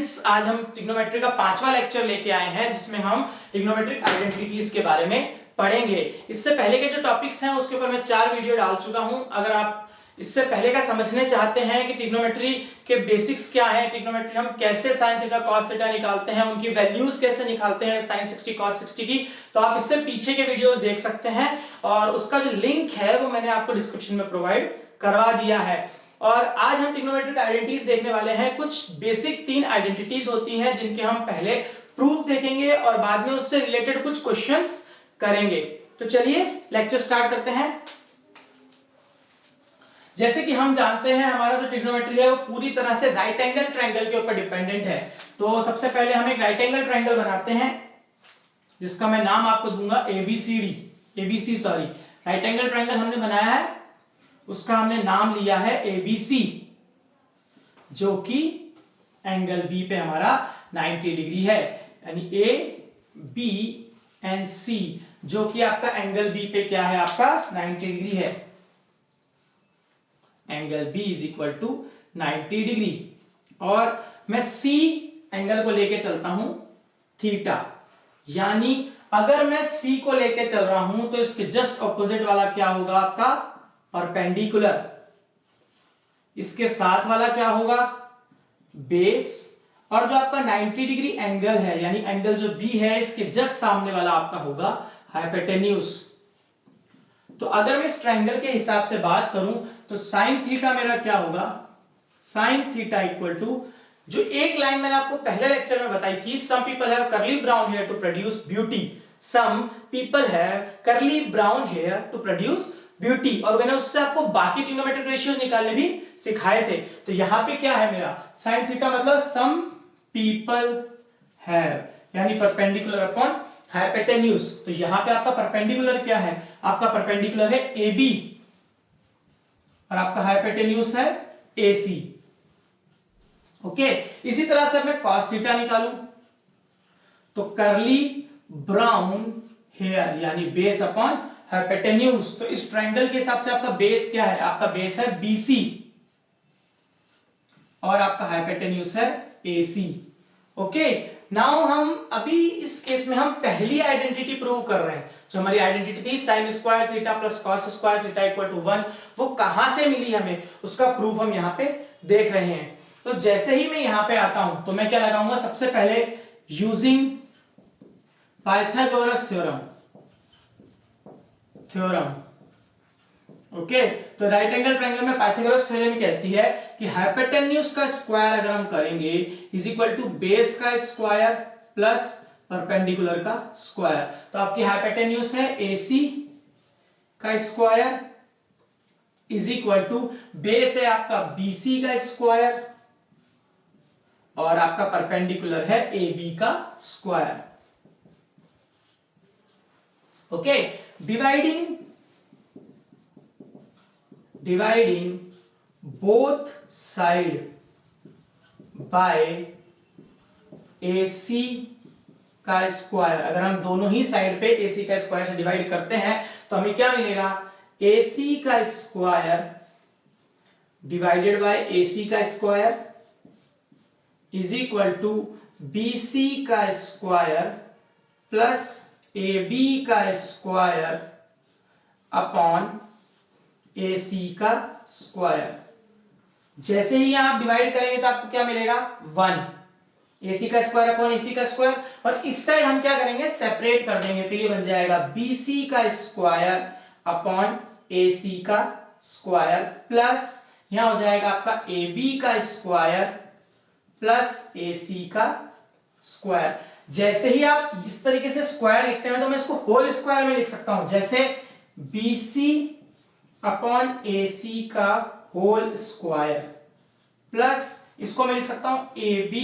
Friends, आज हम trigonometry का 5वां लेक्चर लेके आए हैं जिसमें हम ट्रिग्नोमेट्रिक आइडेंटिटीज के बारे में पढ़ेंगे। इससे पहले के जो टॉपिक्स हैं उसके ऊपर मैं 4 वीडियो डाल चुका हूं। अगर आप इससे पहले का समझने चाहते हैं कि ट्रिग्नोमेट्री के बेसिक्स क्या है, ट्रिग्नोमेट्री हम कैसे साइन थीटा कॉस थीटा निकालते हैं, उनकी वैल्यूज कैसे निकालते हैं साइन 60 कॉस 60 की, तो आप इससे पीछे के वीडियोस देख सकते हैं और उसका जो लिंक है वो मैंने आपको डिस्क्रिप्शन में प्रोवाइड करवा दिया है। और आज हम ट्रिग्नोमेट्रिक आइडेंटिटीज देखने वाले हैं। कुछ बेसिक 3 आइडेंटिटीज होती हैं जिनके हम पहले प्रूफ देखेंगे और बाद में उससे रिलेटेड कुछ क्वेश्चंस करेंगे। तो चलिए लेक्चर स्टार्ट करते हैं। जैसे कि हम जानते हैं हमारा जो ट्रिग्नोमेट्री है वो पूरी तरह से राइट एंगल ट्रायंगल के ऊपर डिपेंडेंट है। तो सबसे पहले हम एक राइट एंगल ट्रायंगल बनाते हैं जिसका मैं नाम आपको दूंगा ABC sorry. Right angle triangle हमने बनाया है, उसका हमने नाम लिया है एबीसी, जो कि एंगल बी पे हमारा 90 डिग्री है, यानी ए बी एंड सी, जो कि आपका एंगल बी पे क्या है, आपका 90 डिग्री है। Angle B is equal to 90 degree और मैं सी एंगल को लेके चलता हूं थीटा, यानी अगर मैं सी को लेके चल रहा हूं तो इसके जस्ट ऑपोजिट वाला क्या होगा, आपका परपेंडिकुलर। इसके साथ वाला क्या होगा, बेस, और जो आपका 90 डिग्री एंगल है यानी एंगल जो बी है इसके जस्ट सामने वाला आपका होगा हाइपोटेन्यूज। तो अगर मैं इस ट्रायंगल के हिसाब से बात करूं तो साइन थीटा मेरा क्या होगा, साइन थीटा इक्वल टू, जो एक लाइन मैंने आपको पहले लेक्चर में बताई थी, some people have curly brown hair to produce beauty, some people have curly brown hair to produce beauty, और मैंने उससे आपको बाकी ट्रिग्नोमेट्रिक रेशियोज निकालने भी सिखाए थे। तो यहां पे क्या है मेरा साइन थीटा, मतलब सम पीपल हैव, यानी परपेंडिकुलर अपॉन हाइपोटेन्यूज। तो यहां पे आपका परपेंडिकुलर क्या है, आपका परपेंडिकुलर है ए बी और आपका हाइपोटेन्यूज है ए सी। ओके, इसी तरह से मैं कॉस थीटा निकालूं तो कर्ली ब्राउन हेयर यानी बेस अपॉन हाइपोटेन्यूज। तो इस ट्रायंगल के हिसाब से आपका बेस क्या है, आपका बेस है बीसी और आपका हाइपोटेन्यूज है एसी। ओके, नाउ हम अभी इस केस में हम पहली आइडेंटिटी प्रूव कर रहे हैं। जो हमारी आइडेंटिटी थी sine square theta plus cos square theta equal to 1, वो कहां से मिली हमें, उसका प्रूफ हम यहां पे देख रहे हैं। तो जैसे ही मैं यहां पे आता हूं तो मैं क्या लगाऊंगा, सबसे पहले यूजिंग पाइथागोरस थ्योरम। ओके, तो राइट एंगल ट्रायंगल में पाइथागोरस थ्योरम कहती है कि हाइपोटेन्यूज का स्क्वायर अगर हम करेंगे इज इक्वल टू बेस का स्क्वायर प्लस परपेंडिकुलर का स्क्वायर। तो आपकी हाइपोटेन्यूज है एसी का square is equal to base है आपका बीसी का स्क्वायर और आपका परपेंडिकुलर है ए बी का square. Okay, dividing both side by AC का स्क्वायर। अगर हम दोनों ही साइड पे AC का स्क्वायर से डिवाइड करते हैं तो हमें क्या मिलेगा, AC का स्क्वायर डिवाइडेड बाय AC का square is equal to BC का स्क्वायर प्लस AB का स्क्वायर अपॉन AC का स्क्वायर। जैसे ही आप डिवाइड करेंगे तो आपको क्या मिलेगा, 1 AC का स्क्वायर अपॉन AC का स्क्वायर, और इस साइड हम क्या करेंगे, सेपरेट कर देंगे तो ये बन जाएगा BC का स्क्वायर अपॉन AC का स्क्वायर प्लस यहां हो जाएगा आपका AB का स्क्वायर प्लस AC का स्क्वायर। जैसे ही आप इस तरीके से स्क्वायर लिखते हैं तो मैं इसको होल स्क्वायर में लिख सकता हूं, जैसे BC अपॉन AC का होल स्क्वायर प्लस इसको मैं लिख सकता हूं AB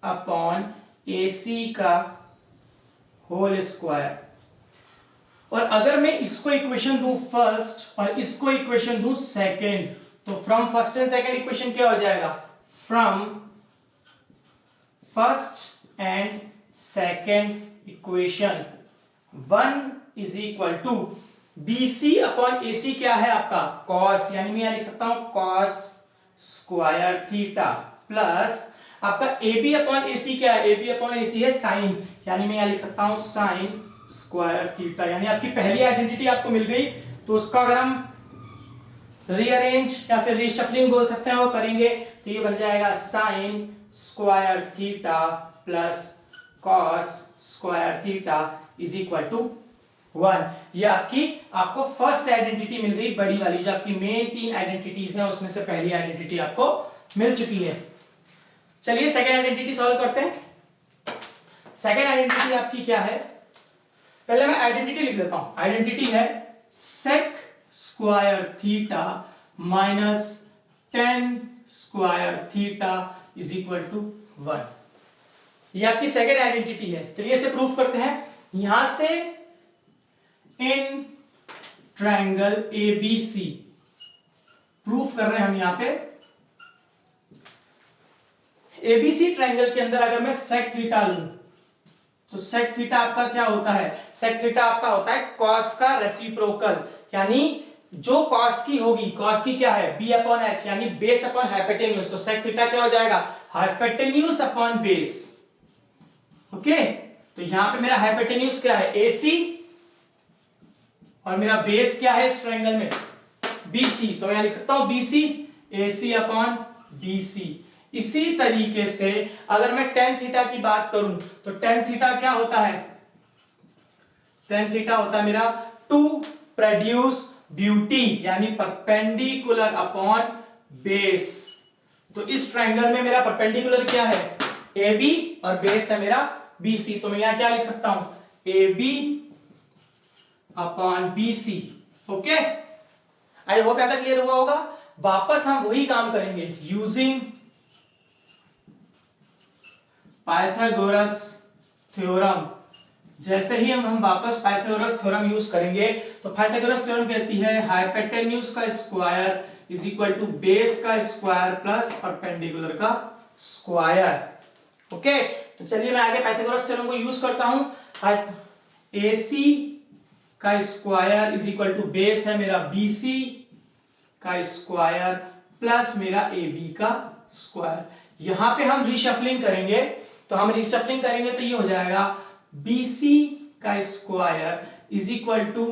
अपॉन AC का होल स्क्वायर। और अगर मैं इसको इक्वेशन दूं फर्स्ट और इसको इक्वेशन दूं सेकेंड, तो from first and second equation क्या हो जाएगा, from first and second equation 1 is equal to BC upon AC क्या है आपका कॉस, यानी मैं यहां लिख सकता हूं कॉस स्क्वायर थीटा प्लस आपका ए बी अपॉन ए सी क्या है, ए बी अपॉन ए सी है साइन, यानी मैं यहां लिख सकता हूं साइन स्क्वायर थीटा, यानी आपकी पहली आइडेंटिटी आपको मिल गई। तो उसका अगर हम रीअरेंज या फिर रीशफलिंग बोल सकते हैं वो करेंगे तो ये बन जाएगा sine square theta plus cos square theta is equal to 1। ये आपको फर्स्ट आइडेंटिटी मिल गई बड़ी वाली, जो आपकी मेन 3 आइडेंटिटीज हैं उसमें से पहली आइडेंटिटी आपको मिल चुकी है। चलिए सेकेंड आइडेंटिटी सॉल्व करते हैं। सेकेंड आइडेंटिटी आपकी क्या है, पहले मैं आइडेंटिटी लिख देता हूं। आइडेंटिटी है sec square theta minus tan square theta is equal to 1। ये आपकी सेकेंड आइडेंटिटी है। चलिए इसे प्रूफ करते हैं। यहां से इन ट्रायंगल एबीसी प्रूफ कर रहे हैं हम यहां पे। एबीसी ट्रायंगल के अंदर अगर मैं सेक थीटा लूं तो सेक थीटा आपका क्या होता है, सेक थीटा आपका होता है कॉस का रेसिप्रोकल, यानी जो कॉस की होगी, कॉस की क्या है बी अपॉन एच, यानी बेस अपॉन हाइपोटेन्यूज। तो सेक थीटा क्या हो जाएगा, हाइपोटेन्यूज अपॉन बेस। ओके, तो यहां पे मेरा हाइपोटेन्यूज क्या है एसी और मेरा बेस क्या है इस ट्रायंगल में बीसी, तो मैं लिख सकता हूं बीसी एसी अपॉन बीसी। इसी तरीके से अगर मैं टेन थीटा की बात करूं तो टेन थीटा क्या होता है, टेन थीटा होता है मेरा टू प्रोड्यूस ब्यूटी, यानी परपेंडिकुलर अपॉन बेस। तो इस ट्रायंगल में मेरा परपेंडिकुलर क्या है ए बी और बेस है मेरा बी सी, तो मैं यहां क्या लिख सकता हूं A B upon B C. Okay, I hope यहां तक क्लियर हुआ होगा। वापस हम वही काम करेंगे यूजिंग पाइथागोरस थ्योरम। जैसे ही हम वापस पाइथागोरस थ्योरम यूज करेंगे तो पाइथागोरस थ्योरम कहती है हाइपोटेन्यूज का square is equal to base का स्क्वायर प्लस परपेंडिकुलर का स्क्वायर। ओके, तो चलिए मैं आगे पाइथागोरस थ्योरम को यूज करता हूं। AC का square is equal to base है मेरा BC का स्क्वायर प्लस मेरा AB का स्क्वायर। यहां पे हम रीशफलिंग करेंगे, तो हम रीशफलिंग करेंगे तो ये हो जाएगा BC का square is equal to,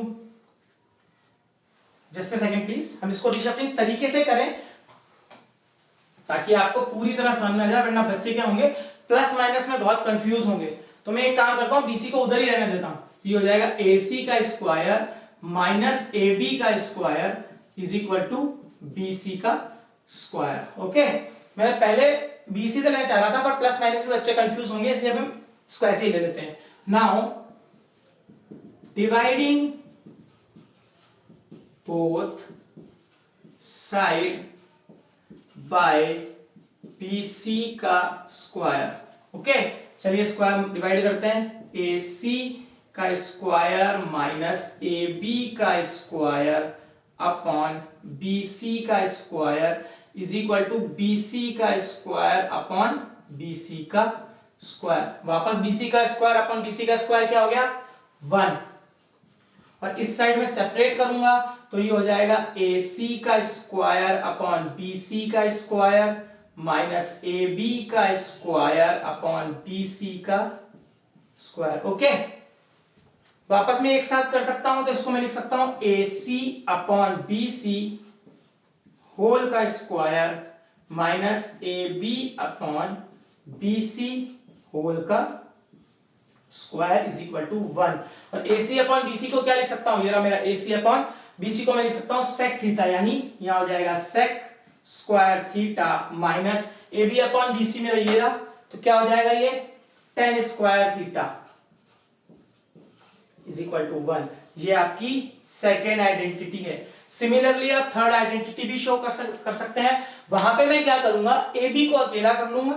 just a second please, हम इसको रीशफलिंग तरीके से करें ताकि आपको पूरी तरह समझ में आ जाए, वरना बच्चे क्या होंगे प्लस माइनस में बहुत कंफ्यूज होंगे। तो मैं एक काम करता हूं BC को उधर ही रहने देता हूं, ये हो जाएगा AC का स्क्वायर माइनस AB का square is equal to BC का स्क्वायर। ओके, मैंने पहले BC तो लेना चाह रहा था पर प्लस माइनस में बच्चे कंफ्यूज होंगे, इसलिए हम इसको ऐसे ही ले लेते हैं। Now dividing both side by BC का स्क्वायर। ओके, चलिए स्क्वायर डिवाइड करते हैं। AC का स्क्वायर माइनस AB का स्क्वायर अपॉन BC का square is equal to BC का स्क्वायर अपॉन BC का स्क्वायर। वापस BC का स्क्वायर अपॉन BC का स्क्वायर क्या हो गया 1, और इस साइड में सेपरेट करूंगा तो ये हो जाएगा AC का स्क्वायर अपॉन BC का स्क्वायर माइनस AB का स्क्वायर अपॉन BC का स्क्वायर। ओके, वापस में एक साथ कर सकता हूं तो इसको मैं लिख सकता हूं AC अपॉन BC होल का square minus AB upon BC whole का स्क्वायर इज इक्वल टू 1। और AC अपॉन BC को क्या लिख सकता हूं, ये रहा मेरा AC अपॉन BC को मैं लिख सकता हूं सेक थीटा, यानी यहां हो जाएगा sec square theta minus AB upon BC मेरा ये रहा, तो क्या हो जाएगा ये tan square theta is equal to 1। ये आपकी सेकेंड आइडेंटिटी है। सिमिलरली आप थर्ड आइडेंटिटी भी शो कर सकते हैं। वहां पे मैं क्या करूंगा AB को अकेला कर लूंगा,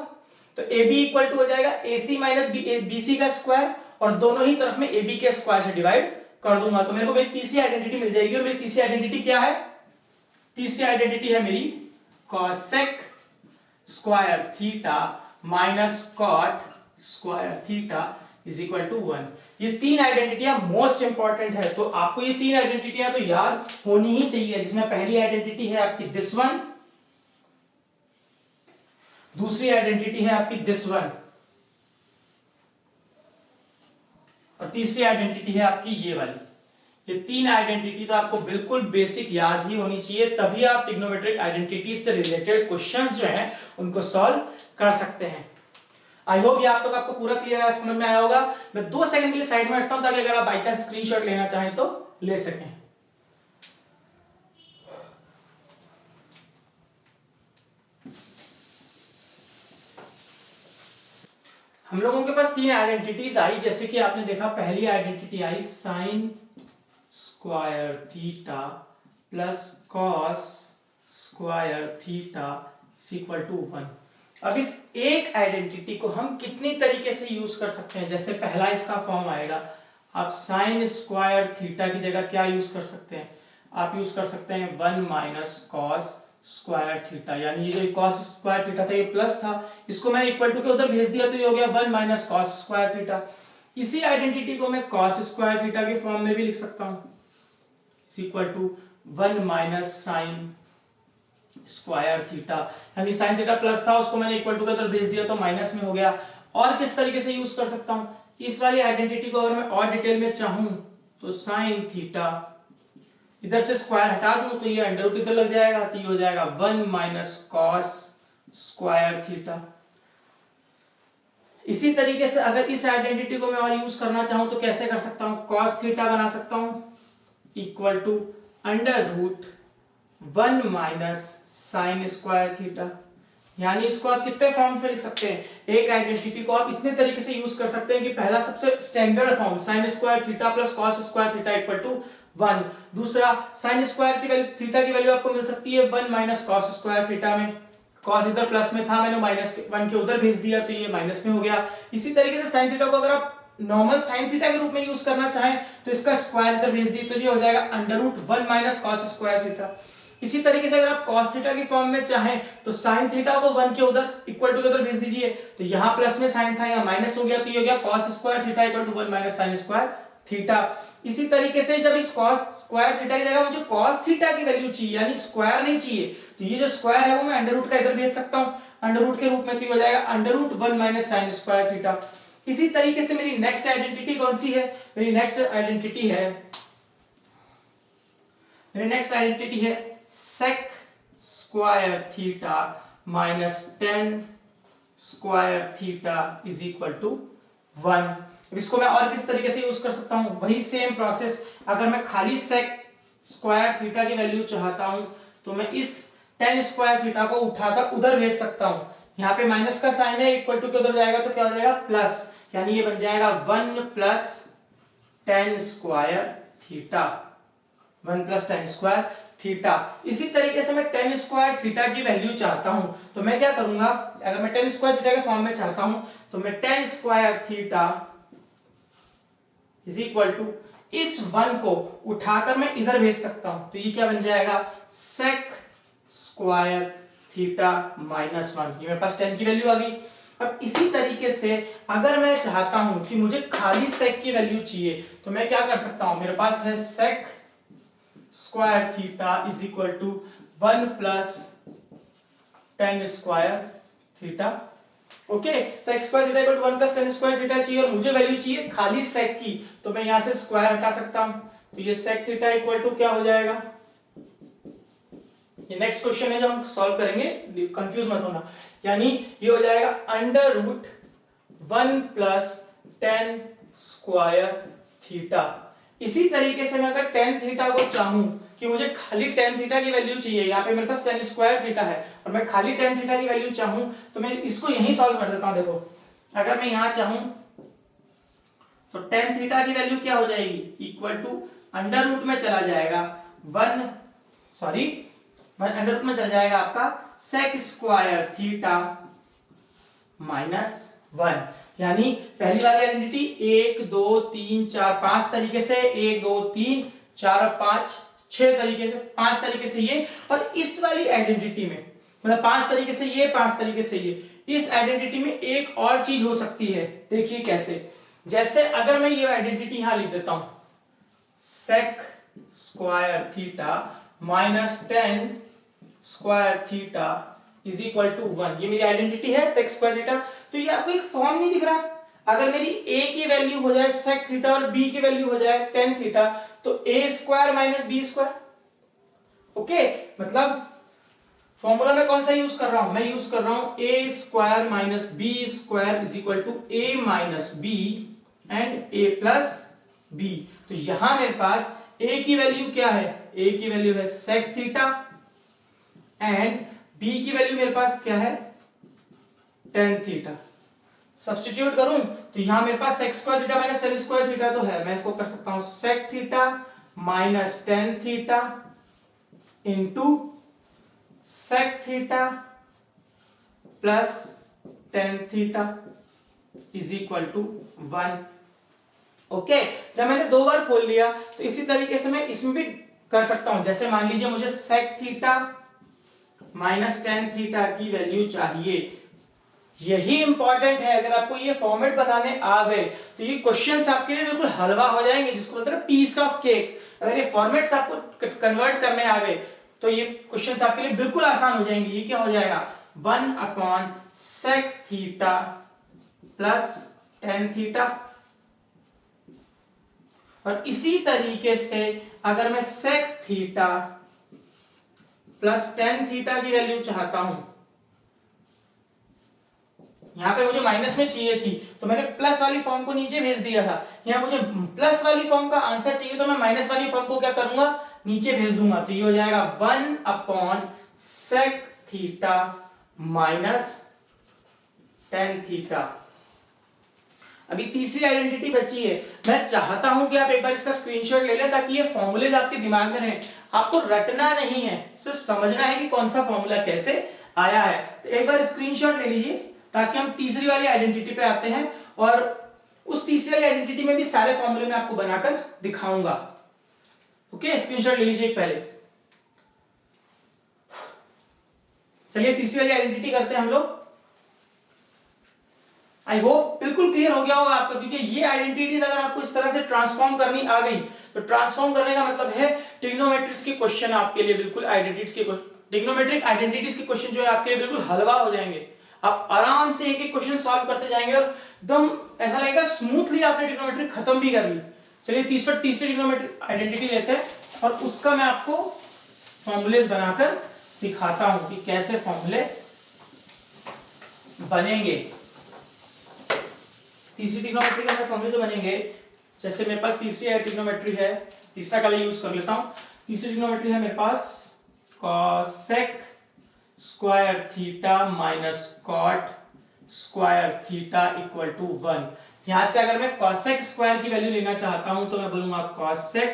तो AB इक्वल टू हो जाएगा AC माइनस BC का स्क्वायर, और दोनों ही तरफ में AB के स्क्वायर से डिवाइड कर दूंगा, तो मेरे को मेरी तीसरी आइडेंटिटी मिल जाएगी। और मेरी तीसरी आइडेंटिटी क्या है, तीसरी आइडेंटिटी है मेरी cosec square theta minus cot square theta is equal to 1। ये तीन आइडेंटिटियां मोस्ट इंपॉर्टेंट है, तो आपको ये तीन आइडेंटिटियां तो याद होनी ही चाहिए, जिसमें पहली आइडेंटिटी है आपकी दिस वन, दूसरी आइडेंटिटी है आपकी दिस वन, और तीसरी आइडेंटिटी है आपकी ये वाली। ये तीन आइडेंटिटी तो आपको बिल्कुल बेसिक याद ही होनी चाहिए, तभी आप ट्रिग्नोमेट्रिक आइडेंटिटीज से रिलेटेड क्वेश्चंस जो हैं उनको सॉल्व कर सकते हैं। आई होप ये आप तक आपको पूरा क्लियर है, समझ में आया होगा। मैं 2 सेकंड के लिए साइड में हटता हूं ताकि अगर आप बाई चांस स्क्रीनशॉट लेना चाहें तो ले सकें। हम लोगों के पास तीन आइडेंटिटीज आई, जैसे कि आपने देखा पहली आइडेंटिटी आई sine square theta plus cos square theta equal to 1। अब इस एक आइडेंटिटी को हम कितनी तरीके से यूज कर सकते हैं। जैसे पहला इसका फॉर्म आएगा, आप साइन स्क्वायर थीटा की जगह क्या यूज कर सकते हैं, आप यूज कर सकते हैं 1 माइनस कॉस स्क्वायर थीटा, यानी ये जो कॉस स्क्वायर थीटा था ये प्लस था, इसको मैंने इक्वल टू के उधर भेज दिया तो ये हो गया 1 माइनस कॉस स्क्वायर थीटा। इसी आइडेंटिटी को मैं कॉस स्क्वायर थीटा के फॉर्म में भी लिख सकता हूं, equal to 1 minus sine square theta, यानी साइन थीटा प्लस था उसको मैंने इक्वल टू के उधर भेज दिया तो माइनस में हो गया। और किस तरीके से यूज कर सकता हूं, इस वाली आइडेंटिटी को अगर मैं और डिटेल में चाहूं तो साइन थीटा, इधर से स्क्वायर हटा दूं तो ये अंडर रूट इधर लग जाएगा, तो ये हो जाएगा 1 माइनस कॉस स्क्वायर थीटा। इसी तरीके से अगर इस आइडेंटिटी को मैं और यूज करना चाहूं तो कैसे कर सकता हूं, कॉस थीटा बना सकता हूं equal to under root 1 minus sine square theta. यानी इसको आप कितने फॉर्म्स में लिख सकते हैं, एक आइडेंटिटी को आप इतने तरीके से यूज कर सकते हैं कि पहला सबसे standard form sine square theta plus cos square theta equal to 1, दूसरा साइन स्क्वायर की वैल्यू थीटा की वैल्यू आपको मिल सकती है 1 माइनस कॉस स्क्वायर थीटा में, कॉस इधर प्लस में था मैंने माइनस 1 के उधर भेज दिया तो ये माइनस में हो गया। इसी तरीके से साइन थीटा को अगर आप नॉर्मल साइन थीटा के रूप में यूज करना चाहें तो इसका स्क्वायर इधर भेज दिए तो ये हो जाएगा under root 1 minus cos square theta. इसी तरीके से अगर आप cos थीटा की फॉर्म में चाहें तो sin थीटा को 1 के उधर इक्वल टू के उधर भेज दीजिए, तो यहां प्लस में sin था यहां माइनस हो गया तो ये हो गया cos square theta equal to 1 minus sin square theta. इसी तरीके से जब इस cos स्क्वायर थीटा की जगह मुझे cos थीटा की वैल्यू चाहिए, यानी स्क्वायर नहीं चाहिए, तो ये जो स्क्वायर है वो मैं अंडर रूट का इधर भेज सकता हूं अंडर रूट के रूप में, तो ये हो जाएगा under root 1 minus sin square theta. इसी तरीके से मेरी नेक्स्ट आइडेंटिटी कौन सी है, मेरी नेक्स्ट आइडेंटिटी है sec square theta minus tan square theta is equal to 1। इसको मैं और किस तरीके से यूज कर सकता हूं, वही सेम प्रोसेस। अगर मैं खाली sec स्क्वायर थीटा की वैल्यू चाहता हूं तो मैं इस टेन स्क्वायर थीटा को उठाकर उधर भेज सकता हूं, यहाँ पे माइनस का साइन है इक्वल टू के उधर जाएगा तो क्या हो जाएगा प्लस, यानी ये बन जाएगा 1 plus tan square theta, 1 plus tan square theta. इसी तरीके से मैं टेन स्क्वायर थीटा की वैल्यू चाहता हूं तो मैं क्या करूंगा, अगर मैं टेन स्क्वायर थीटा के फॉर्म में चाहता हूं तो मैं tan square theta is equal to इस 1 को उठाकर मैं इधर भेज सकता हूं, तो ये क्या बन जाएगा sec स्क्वायर थीटा माइनस 1, ये मेरे पास 10 की वैल्यू आ गई। अब इसी तरीके से अगर मैं चाहता हूं कि मुझे खाली sec की वैल्यू चाहिए तो मैं क्या कर सकता हूं, मेरे पास है sec square theta is equal to 1 plus tan square theta. Okay, sec square theta equal to 1 plus tan square theta चाहिए और मुझे वैल्यू चाहिए खाली sec की, तो मैं यहां से स्क्वायर हटा सकता हूं, तो ये sec थीटा इक्वल टू क्या हो जाएगा, ये नेक्स्ट क्वेश्चन है जो हम सॉल्व करेंगे, कंफ्यूज मत होना, यानी ये हो जाएगा under root 1 plus tan square theta. इसी तरीके से मैं अगर टेन थीटा को चाहूं कि मुझे खाली टेन थीटा की वैल्यू चाहिए, यहाँ पे मेरे पास टेन स्क्वायर थीटा है और मैं खाली टेन थीटा की वैल्यू चाहूं तो मैं इसको यहीं सॉल्व कर देता हूं। देखो अगर मैं यहां चाहूं तो टेन थीटा की वैल्यू क्या हो जाएगी इक्वल टू अंडर रूट में चला जाएगा अंडर रूट में चल जाएगा आपका sec स्क्वायर थीटा माइनस 1, यानी पहली वाली आइडेंटिटी 1 2 3 4 5 तरीके से 1 2 3 4 5 6 तरीके से 5 तरीके से ये, और इस वाली आइडेंटिटी में मतलब 5 तरीके से ये 5 तरीके से ये, इस आइडेंटिटी में एक और चीज हो सकती है। देखिए कैसे, जैसे अगर मैं ये आइडेंटिटी यहां लिख देता हूं sec square theta minus tan square theta is equal to 1। ये मेरी आइडेंटिटी है sec स्क्वायर थीटा। तो ये आपको एक फॉर्म नहीं दिख रहा? अगर मेरी a की वैल्यू हो जाए sec थीटा और b की वैल्यू हो जाए tan थीटा, तो a square minus b square. Okay, मतलब फॉर्मूला में कौन सा यूज कर रहा हूं? मैं यूज कर रहा हूं a square minus b square is equal to a minus b and a plus b। तो यहां मेरे पास a की वैल्यू क्या है? a की वैल्यू है sec थीटा एंड b की वैल्यू मेरे पास क्या है? tan theta. सब्स्टिट्यूट करूं तो यहां मेरे पास sec square theta minus tan square theta तो है, मैं इसको कर सकता हूं sec theta minus tan theta into sec theta plus tan theta is equal to 1। Okay, जब मैंने दो बार खोल लिया तो इसी तरीके से मैं इसमें भी कर सकता हूं। जैसे मान लीजिए मुझे sec theta minus tan theta की वैल्यू चाहिए। यही इंपॉर्टेंट है, अगर आपको ये फॉर्मेट बनाने आ गए तो ये क्वेश्चंस आपके लिए बिल्कुल हलवा हो जाएंगे, जिसको बोलते हैं पीस ऑफ केक। अगर ये फॉर्मेट्स आपको कन्वर्ट करने आ गए तो ये क्वेश्चंस आपके लिए बिल्कुल आसान हो जाएंगे। ये क्या हो जाएगा? 1 upon sec theta plus tan theta. और इसी तरीके से अगर मैं sec theta plus tan theta की वैल्यू चाहता हूं, यहां पे मुझे माइनस में चाहिए थी तो मैंने प्लस वाली फॉर्म को नीचे भेज दिया था। यहां मुझे प्लस वाली फॉर्म का आंसर चाहिए तो मैं माइनस वाली फॉर्म को क्या करूंगा? नीचे भेज दूंगा। तो ये हो जाएगा 1 upon sec theta minus tan theta. अभी तीसरी आइडेंटिटी बची है। मैं चाहता हूं कि आप एक बार इसका स्क्रीनशॉट ले लें ताकि ये फॉर्मूलेज आपके दिमाग में रहें। आपको रटना नहीं है, सिर्फ समझना है कि कौन सा फॉर्मूला कैसे आया है। तो एक बार स्क्रीनशॉट ले लीजिए ताकि हम तीसरी वाली आइडेंटिटी पे आते हैं और उस तीसरी वाली आइडेंटिटी में भी सारे फॉर्मूले मैं आपको बनाकर दिखाऊंगा। ओके, स्क्रीनशॉट ले लीजिए पहले। चलिए तीसरी वाली आइडेंटिटी करते हैं हम लोग। आई होप बिल्कुल क्लियर हो गया होगा आपको, क्योंकि ये आइडेंटिटीज अगर आपको इस तरह से ट्रांसफॉर्म करनी आ गई तो ट्रांसफॉर्म करने का मतलब है ट्रिग्नोमेट्रिक्स के क्वेश्चन आपके लिए बिल्कुल ट्रिग्नोमेट्रिक आइडेंटिटीज के क्वेश्चन जो है आपके लिए बिल्कुल हलवा हो जाएंगे। आप आराम से एक एक क्वेश्चन सॉल्व करते जाएंगे और एकदम ऐसा लगेगा स्मूथली आपने ट्रिग्नोमेट्री खत्म भी कर ली। चलिए तीसरी ट्रिग्नोमेट्रिक आइडेंटिटी लेते हैं और उसका मैं आपको फॉर्मूलेज बनाकर दिखाता हूं कि कैसे फॉर्मूले बनेंगे। तीसरी ट्रिग्नोमेट्री के अंदर फॉर्मूले जो बनेंगे, जैसे मेरे पास तीसरी ट्रिग्नोमेट्री है, तीसरा कलर यूज कर लेता हूं। तीसरी ट्रिग्नोमेट्री है मेरे पास cosec square theta minus cot square theta equal to 1। यहां से अगर मैं cosec स्क्वायर की वैल्यू लेना चाहता हूं तो मैं बोलूंगा cosec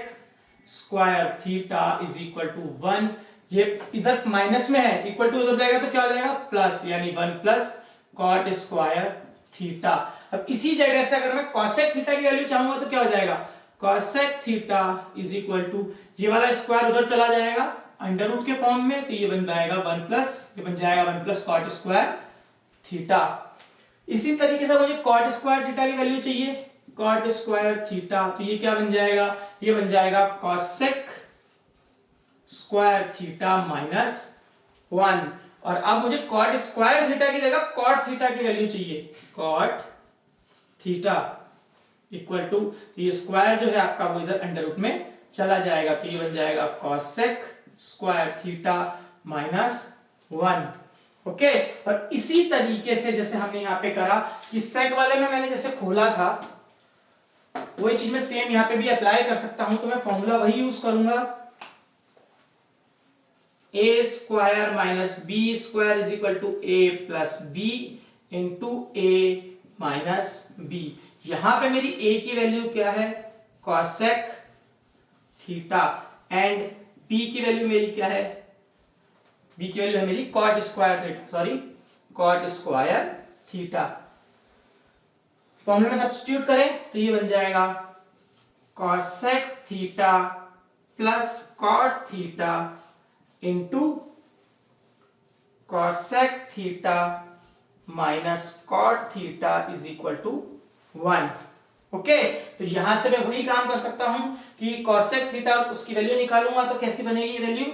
square theta is equal to 1। ये इधर माइनस में है, इक्वल टू उधर जाएगा तो क्या हो जाएगा? प्लस, यानी 1 प्लस cot स्क्वायर थीटा। अब इसी जगह से अगर मैं cosec थीटा की वैल्यू चाहूंगा तो क्या हो जाएगा? cosec theta is equal to, ये वाला स्क्वायर उधर चला जाएगा अंडर रूट के फॉर्म में, तो ये बन जाएगा 1 प्लस, ये बन जाएगा 1 प्लस cot स्क्वायर थीटा। इसी तरीके से मुझे cot स्क्वायर थीटा की वैल्यू चाहिए, cot स्क्वायर थीटा, तो ये क्या बन जाएगा? ये बन जाएगा cosec स्क्वायर थीटा माइनस 1। और अब मुझे cot स्क्वायर थीटा की जगह cot थीटा की वैल्यू चाहिए, cot थीटा इक्वल टू, तो ये स्क्वायर जो है आपका वो इधर अंडर रूट में चला जाएगा, तो ये बन जाएगा cosec square theta minus 1। Okay, और इसी तरीके से जैसे हमने यहाँ पे करा कि sec वाले में मैंने जैसे खोला था वही चीज मैं सेम यहाँ पे भी अप्लाई कर सकता हूं। तो मैं फॉर्मूला वही यूज करूंगा, a square minus B square is equal to a plus B into a minus b. यहां पे मेरी a की वैल्यू क्या है? cosec थीटा एंड b की वैल्यू मेरी क्या है? b की वैल्यू है मेरी cot square theta, sorry cot square theta. Formula में सब्स्टिट्यूट करें तो ये बन जाएगा cosec theta plus cot theta into cosec theta minus cot theta is equal to 1। Okay, तो यहां से मैं वही काम कर सकता हूं कि cosec थीटा और उसकी वैल्यू निकालूंगा तो कैसी बनेगी ये value?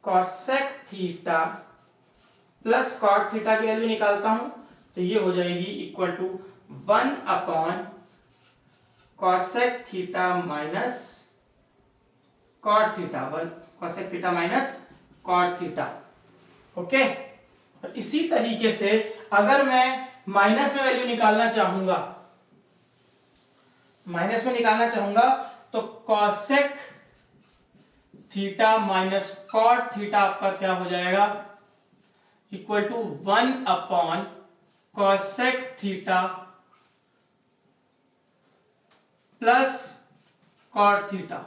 cosec theta plus cot theta की वैल्यू निकालता हूं तो ये हो जाएगी equal to 1 upon cosec theta minus cot theta, 1 cosec theta minus cot theta. Okay, इसी तरीके से अगर मैं माइनस में वैल्यू निकालना चाहूंगा, माइनस में निकालना चाहूंगा तो cosec theta minus cot theta आपका क्या हो जाएगा, equal to 1 upon cosec theta plus cot theta.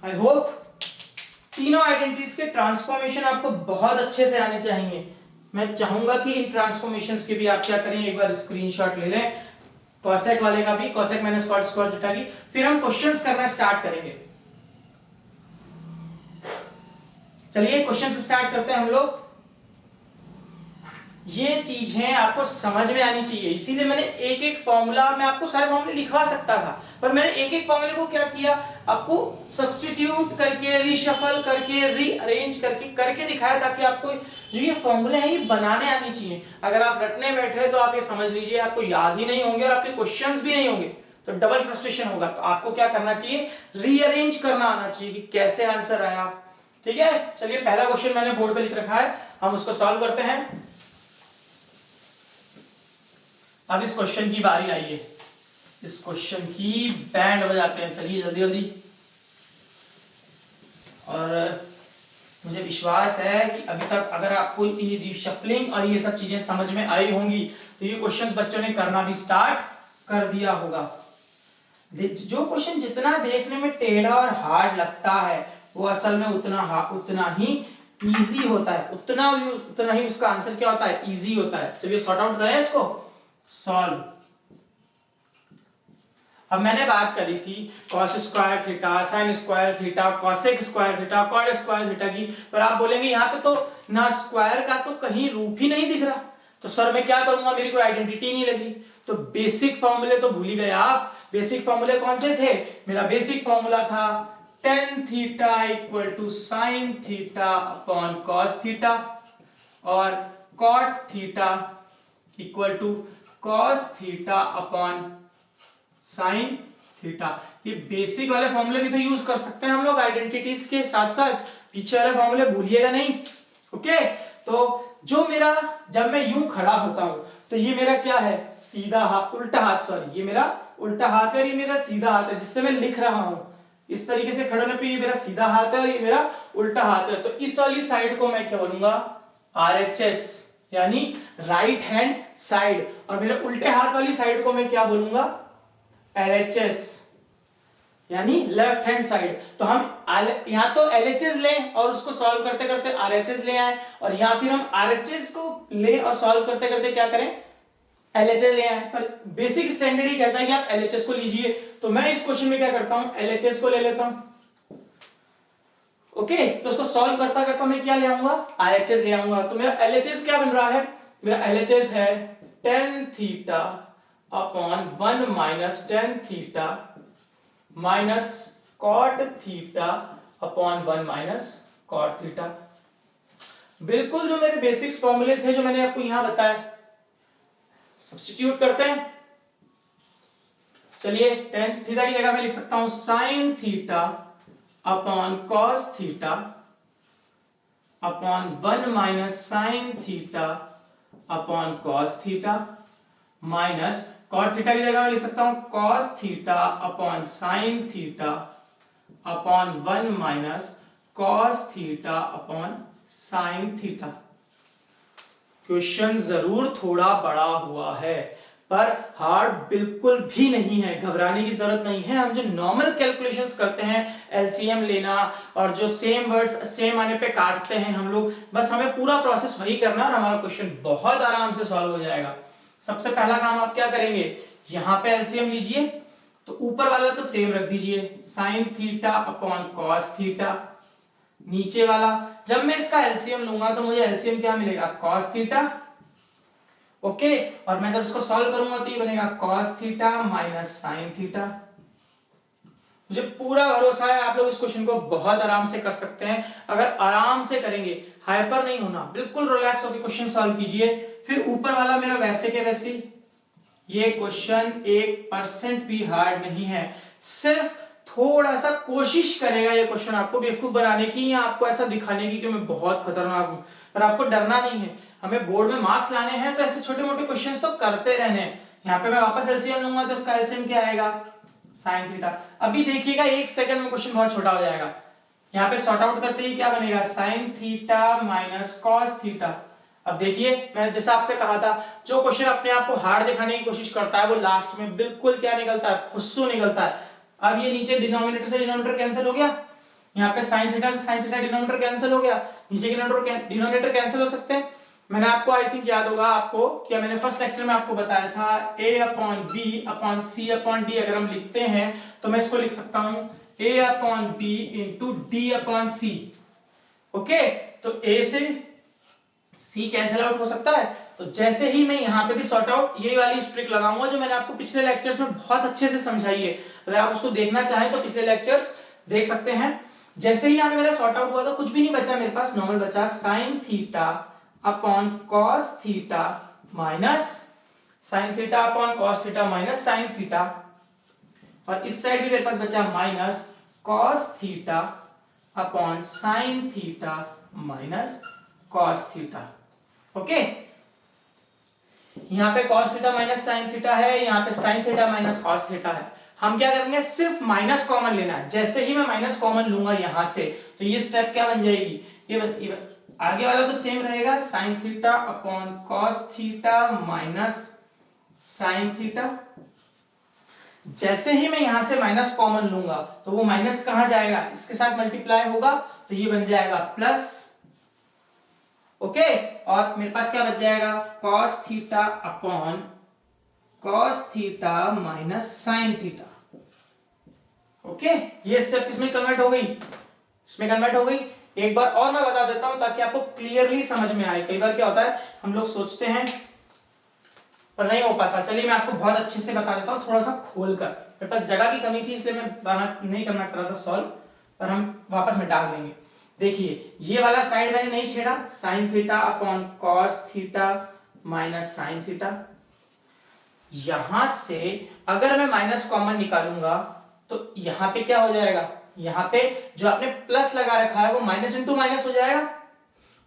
I hope तीनों आइडेंटिटीज के ट्रांसफॉर्मेशन आपको बहुत अच्छे से आने चाहिए। मैं चाहूंगा कि इन ट्रांसफॉर्मेशंस के भी आप क्या करें, एक बार स्क्रीनशॉट ले लें, कॉसेक वाले का भी, cosec minus cot square theta की, फिर हम क्वेश्चंस करना स्टार्ट करेंगे। चलिए क्वेश्चंस स्टार्ट करते हैं हम लोग। ये चीजें आपको समझ में आनी चाहिए, इसीलिए मैंने एक एक फॉर्मूला, मैं आपको सारे फॉर्मूले लिखवा सकता था पर मैंने एक एक फॉर्मूले को क्या किया, आपको सब्स्टिट्यूट करके, रीशफल करके, रीअरेंज करके दिखाया ताकि आपको जो ये फॉर्मूले हैं ये बनाने आनी चाहिए। अगर आप रटने बैठे तो आप ये समझ लीजिए आपको याद ही नहीं होंगे और आपके क्वेश्चंस भी नहीं होंगे तो डबल फ्रस्ट्रेशन होगा। तो आपको क्या करना चाहिए, रीअरेंज करना आना चाहिए कि कैसे आंसर आया। ठीक है, चलिए पहला क्वेश्चन मैंने बोर्ड पे लिख रखा है, हम उसको सॉल्व करते हैं। अब इस क्वेश्चन की बारी आई है, इस क्वेश्चन की बैंड बजाते हैं। चलिए जल्दी जल्दी, और मुझे विश्वास है कि अभी तक अगर आपको ये शफलिंग और ये सब चीजें समझ में आई होंगी तो ये क्वेश्चंस बच्चों ने करना भी स्टार्ट कर दिया होगा। जो क्वेश्चन जितना देखने में टेढ़ा और हार्ड लगता है वो असल में उतना ही इजी होता है, उतना ही उसका आंसर क्या होता है, इजी होता है। चलिए सॉर्ट आउट करें इसको, सॉल्व। अब मैंने बात करी थी cos square theta, sine square theta, cosec square theta, cot square theta की, पर आप बोलेंगे यहाँ पे तो ना स्क्वायर का तो कहीं रूप ही नहीं दिख रहा, तो सर मैं क्या करूंगा, मेरी कोई आइडेंटिटी नहीं लगी। तो बेसिक फॉर्मूले तो भूल ही गए आप। बेसिक फॉर्मूले कौन से थे, मेरा बेसिक फॉर्मूला था tan theta equal to sine theta upon cos theta और cot theta equal to cos theta upon sine theta. ये बेसिक वाले फॉर्मूले भी तो यूज कर सकते हैं हम लोग आइडेंटिटीज के साथ साथ, पीछे वाले फॉर्मूले भूलिएगा नहीं। ओके, तो जो मेरा, जब मैं यूं खड़ा होता हूं तो ये मेरा क्या है, सीधा हाथ, उल्टा हाथ, सॉरी ये मेरा उल्टा हाथ है और ये मेरा सीधा हाथ है जिससे मैं लिख रहा हूं। इस तरीके से खड़े होने पे ये मेरा सीधा हाथ है और ये मेरा उल्टा हाथ है, तो इस वाली साइड को मैं क्या बोलूंगा, RHS यानी राइट हैंड साइड, और मेरे उल्टे हाथ वाली साइड को मैं क्या बोलूंगा, LHS यानी लेफ्ट हैंड साइड। तो हम यहां तो LHS लें और उसको सॉल्व करते करते RHS ले आए, और यहां फिर हम RHS को ले और सॉल्व करते करते क्या करें, LHS ले आए। पर बेसिक स्टैंडर्ड ही कहता है कि आप LHS को लीजिए, तो मैं इस क्वेश्चन में क्या करता हूं, LHS को ले लेता हूं। ओके, तो उसको सॉल्व करता करता मैं क्या ले आऊंगा, RHS ले आऊंगा। तो मेरा LHS क्या बन रहा है, मेरा LHS है tan थीटा अपॉन 1 माइनस tan theta minus cot theta upon 1 minus cot theta. बिल्कुल जो मेरे बेसिक्स फॉर्मूले थे जो मैंने आपको यहां बताया, सब्स्टिट्यूट करते हैं। चलिए tan थीटा की जगह मैं लिख सकता हूं sine theta upon cos theta upon 1 minus sine theta upon cos theta minus cot theta की जगह मैं लिख सकता हूं cos theta upon sine theta upon 1 minus cos theta upon sine theta. Question जरूर थोड़ा बड़ा हुआ है पर हार्ड बिल्कुल भी नहीं है, घबराने की जरूरत नहीं है। हम जो नॉर्मल कैलकुलेशंस करते हैं, एलसीएम लेना और जो सेम वर्ड्स सेम आने पे काटते हैं हम लोग, बस हमें पूरा प्रोसेस वही करना और हमारा क्वेश्चन बहुत आराम से सॉल्व हो जाएगा। सबसे पहला काम आप क्या करेंगे, यहां पे एलसीएम लीजिए, तो ऊपर वाला तो सेम रख दीजिए sign theta upon cos theta, नीचे वाला जब मैं इसका एलसीएम लूंगा तो मुझे एलसीएम क्या मिलेगा, कॉस थीटा। ओके, और मैं जब इसको सॉल्व करूंगा तो ये बनेगा cos theta minus sine theta. मुझे पूरा भरोसा है आप लोग इस क्वेश्चन को बहुत आराम से कर सकते हैं। अगर आराम से करेंगे, हाइपर नहीं होना, बिल्कुल रिलैक्स होकर क्वेश्चन सॉल्व कीजिए। फिर ऊपर वाला मेरा वैसे के वैसे, ये क्वेश्चन 1% भी हार्ड नहीं है, सिर्फ थोड़ा सा कोशिश करेगा ये क्वेश्चन आपको बेवकूफ बनाने की या आपको ऐसा दिखाने की कि मैं बहुत खतरनाक हूं। पर आपको डरना नहीं है, हमें बोर्ड में मार्क्स लाने हैं तो ऐसे छोटे मोटे क्वेश्चंस तो करते रहने हैं। यहाँ पे मैं वापस एलसीएम लूंगा तो इसका एलसीएम क्या आएगा, साइन थीटा। अभी देखिएगा 1 सेकंड में क्वेश्चन बहुत छोटा हो जाएगा। यहाँ पे सॉर्ट आउट करते ही क्या बनेगा, sine theta minus cos theta. अब देखिए मैंने जैसे आपसे कहा था, जो क्वेश्चन अपने आप को हार्ड दिखाने की कोशिश करता है वो लास्ट में बिल्कुल क्या निकलता है, फुस्सू निकलता है। अब ये नीचे डिनोमिनेटर से डिनोमिनेटर कैंसिल हो गया, यहाँ पे साइन थीटा से साइन थीटा डिनोमिनेटर कैंसिल हो गया, नीचे के डिनोमिनेटर कैंसिल हो सकते हैं। मैंने आपको आई थिंक याद होगा आपको क्या मैंने फर्स्ट लेक्चर में आपको बताया था, a upon b upon c upon d अगर हम लिखते हैं तो मैं इसको लिख सकता हूं a upon b into d upon c. Okay, तो a से c कैंसिल आउट हो सकता है। तो जैसे ही मैं यहाँ पे भी सॉर्ट आउट ये वाली स्ट्रिक लगाऊंगा जो मैंने आपको पिछले लेक्चर्स में बहुत अच्छे से समझाई है, अगर आप उसको देखना चाहें तो पिछले लेक्चर्स देख सकते हैं। जैसे ही यहाँ पे मेरा सॉर्ट आउट हुआ तो कुछ भी नहीं बचा मेरे पास, नॉर्मल बचा sign theta upon cos theta minus sine theta upon cos theta minus sine theta, और इस साइड भी मेरे पास बचा minus cos theta upon sine theta minus cos theta. Okay, यहाँ पे cos theta minus sine theta है, यहाँ पे sine theta minus cos theta है। हम क्या करेंगे, सिर्फ माइनस कॉमन लेना है। जैसे ही मैं माइनस कॉमन लूंगा यहां से तो ये स्टेप क्या बन जाएगी, ये आगे वाला तो सेम रहेगा, sign theta upon cos theta minus sine theta. जैसे ही मैं यहां से माइनस कॉमन लूंगा तो वो माइनस कहां जाएगा, इसके साथ मल्टीप्लाई होगा तो ये बन जाएगा प्लस। ओके, और मेरे पास क्या बच जाएगा, cos theta upon cos theta minus sine theta. Okay, ये स्टेप किसमें कन्वर्ट हो गई, इसमें कन्वर्ट हो गई। एक बार और मैं बता देता हूं ताकि आपको क्लियरली समझ में आए। कई बार क्या होता है हम लोग सोचते हैं पर नहीं हो पाता। चलिए मैं आपको बहुत अच्छे से बता देता हूं, थोड़ा सा खोलकर। मेरे पास जगह की कमी थी इसलिए मैं बताना नहीं करना चाह रहा था सॉल्व, पर हम वापस में डाल देंगे। देखिए ये वाला साइड मैंने नहीं छेड़ा, sign theta upon cos theta minus sine theta. यहां से अगर मैं माइनस कॉमन निकालूंगा तो यहां पे क्या हो जाएगा, यहां पे जो आपने प्लस लगा रखा है वो माइनस इंटू माइनस हो जाएगा।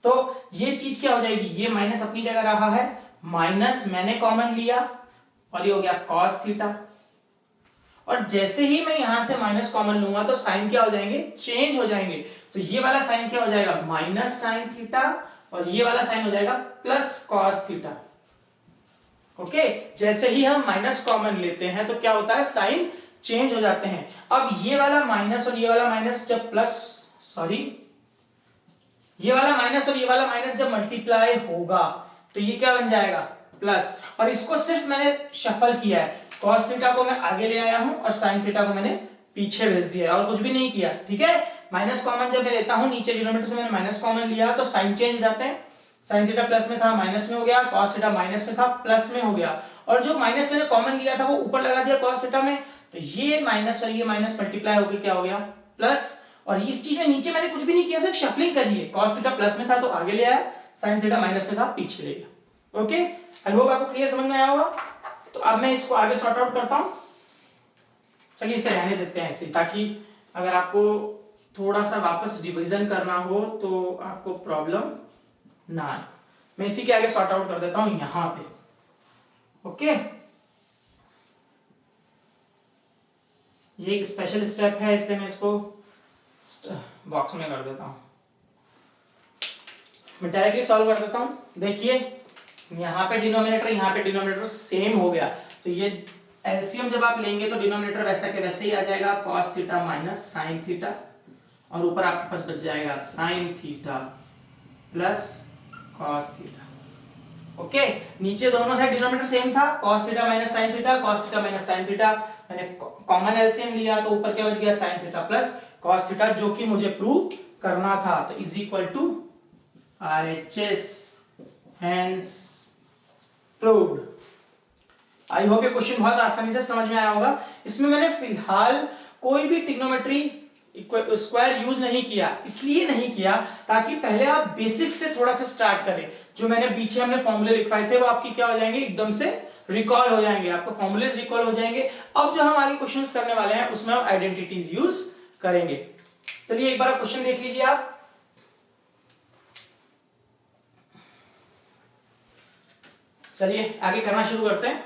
तो ये चीज क्या हो जाएगी, ये माइनस अपनी जगह रहा है, माइनस मैंने कॉमन लिया और ये हो गया कॉस थीटा। और जैसे ही मैं यहां से माइनस कॉमन लूंगा तो साइन क्या हो जाएंगे, चेंज हो जाएंगे। तो ये वाला साइन क्या हो जाएगा, माइनस साइन थीटा, और ये वाला साइन हो जाएगा प्लस कॉस थीटा। ओके, जैसे ही हम माइनस कॉमन लेते हैं तो क्या होता है, साइन चेंज हो जाते हैं। अब ये वाला माइनस और ये वाला माइनस जब ये वाला माइनस और ये वाला माइनस जब मल्टीप्लाई होगा तो ये क्या बन जाएगा, प्लस। और इसको सिर्फ मैंने शफल किया है, कॉस थीटा को मैं आगे ले आया हूं और साइन थीटा को मैंने पीछे भेज दिया है और कुछ भी नहीं किया। ठीक है, माइनस कॉमन जब मैं लेता हूं, नीचे डिनोमिनेटर से मैंने माइनस कॉमन लिया तो साइन चेंज हो जाते हैं। साइन थीटा प्लस में था माइनस में हो गया, कॉस थीटा माइनस में था प्लस में हो गया, और जो माइनस मैंने कॉमन लिया था वो ऊपर लगा दिया कॉस थीटा में, तो ये माइनस और ये माइनस मल्टीप्लाई होकर क्या हो गया, प्लस। और इस चीज में नीचे मैंने कुछ भी नहीं किया, सिर्फ शफलिंग करी है। कॉस थीटा प्लस में था तो आगे ले आया, साइन थीटा माइनस में था पीछे ले गया। ओके, आई होप आपको क्लियर समझ में आया होगा। तो अब मैं इसको आगे सॉर्ट आउट करता हूं। चलिए इसे रहने देते हैं ऐसे, ताकि अगर आपको थोड़ा सा वापस रिवीजन करना हो तो आपको प्रॉब्लम ना आए। मैं इसी के आगे सॉर्ट आउट कर देता हूं यहां पे। ओके, ये एक स्पेशल स्टेप है इसलिए मैं इसको बॉक्स में कर देता हूं। मैं डायरेक्टली सॉल्व कर देता हूं। देखिए यहां पे डिनोमिनेटर सेम हो गया, तो ये एलसीएम जब आप लेंगे तो डिनोमिनेटर वैसा के वैसे ही आ जाएगा, cos theta minus sine theta, और ऊपर आपके पास बच जाएगा sine theta plus cos theta. Okay, नीचे दोनों साइड डिनोमिनेटर सेम था, cos theta minus sin theta, cos theta minus sin theta. मैंने कॉमन एलसीएम लिया तो ऊपर क्या बच गया, sin theta plus cos theta, जो कि मुझे प्रूव करना था। तो is equal to RHS, hence proved. I hope ये क्वेश्चन बहुत आसानी से समझ में आया होगा। इसमें मैंने फिलहाल कोई भी ट्रिग्नोमेट्री स्क्वायर यूज नहीं किया, इसलिए नहीं किया ताकि पहले आप बेसिक से थोड़ा सा स्टार्ट करें। जो मैंने पीछे हमने फॉर्मूले लिखवाए थे वो आपकी क्या हो जाएंगे, एकदम से रिकॉल हो जाएंगे, आपको फॉर्मूलेज रिकॉल हो जाएंगे। अब जो हम आगे क्वेश्चंस करने वाले हैं उसमें हम आइडेंटिटीज यूज करेंगे। चलिए एक बार क्वेश्चन देख लीजिए आप। चलिए आगे करना शुरू करते हैं।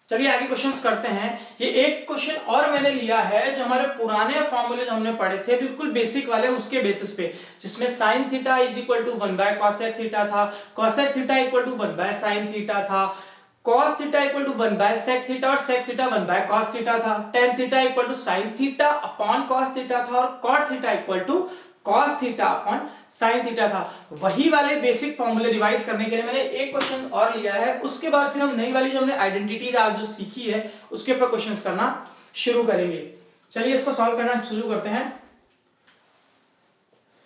चलिए आगे क्वेश्चंस करते हैं। ये एक क्वेश्चन और मैंने लिया है जो हमारे पुराने फॉर्मूले जो हमने पढ़े थे बिल्कुल बेसिक वाले, उसके बेसिस पे, जिसमें sin theta is equal to 1 by cosec theta था, cosec theta equal to 1 by sin theta था, cos theta equal to 1 by sec theta और sec theta 1 by cos theta था, tan theta equal to sin theta upon cos theta था और cot theta equal to cos theta upon sin theta था। वही वाले basic फॉर्मूले revise करने के लिए मैंने एक क्वेश्चन और लिया है। उसके बाद फिर हम नई वाली जो हमने आइडेंटिटीज आज जो सीखी है उसके ऊपर क्वेश्चंस करना शुरू करेंगे। चलिए इसको सॉल्व करना शुरू करते हैं।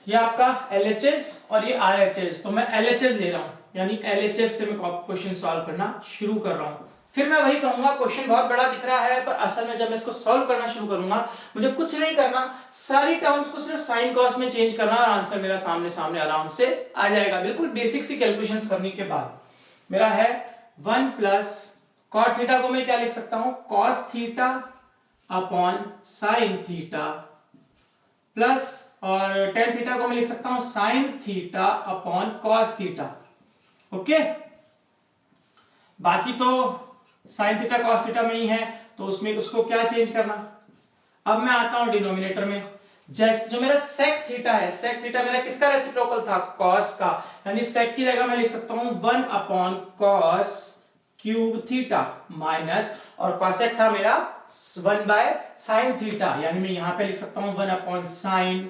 ये आपका LHS और ये RHS, तो मैं LHS ले रहा हूं, यानी LHS से मैं क्वेश्चन सॉल्व करना शुरू कर रहा हूं। फिर मैं वही कहूंगा क्वेश्चन बहुत बड़ा दिख रहा है, पर असल में जब मैं इसको सॉल्व करना शुरू करूंगा मुझे कुछ नहीं करना, सारी टर्म्स को सिर्फ साइन कॉस में चेंज करना और आंसर मेरा सामने सामने आराम से आ जाएगा। बिल्कुल बेसिक सी कैलकुलेशंस करने के बाद मेरा है 1 प्लस कॉट थीटा को मैं क्या लिख सकता हूं, cos theta upon sine theta plus, और टेन थीटा को मैं लिख सकता हूं sine theta upon cos theta. Okay, बाकी तो साइन थीटा कॉस थीटा में ही है, तो उसमें उसको क्या चेंज करना। अब मैं आता हूं डिनोमिनेटर में, जैसे जो मेरा सेक थीटा है, सेक थीटा मेरा किसका रेसिप्रोकल था, कॉस का, यानी सेक की जगह मैं लिख सकता हूं 1 upon cos cube theta minus, और कॉसेक था मेरा 1 बाय साइन थीटा, यानी मैं यहां पे लिख सकता हूं 1 upon sine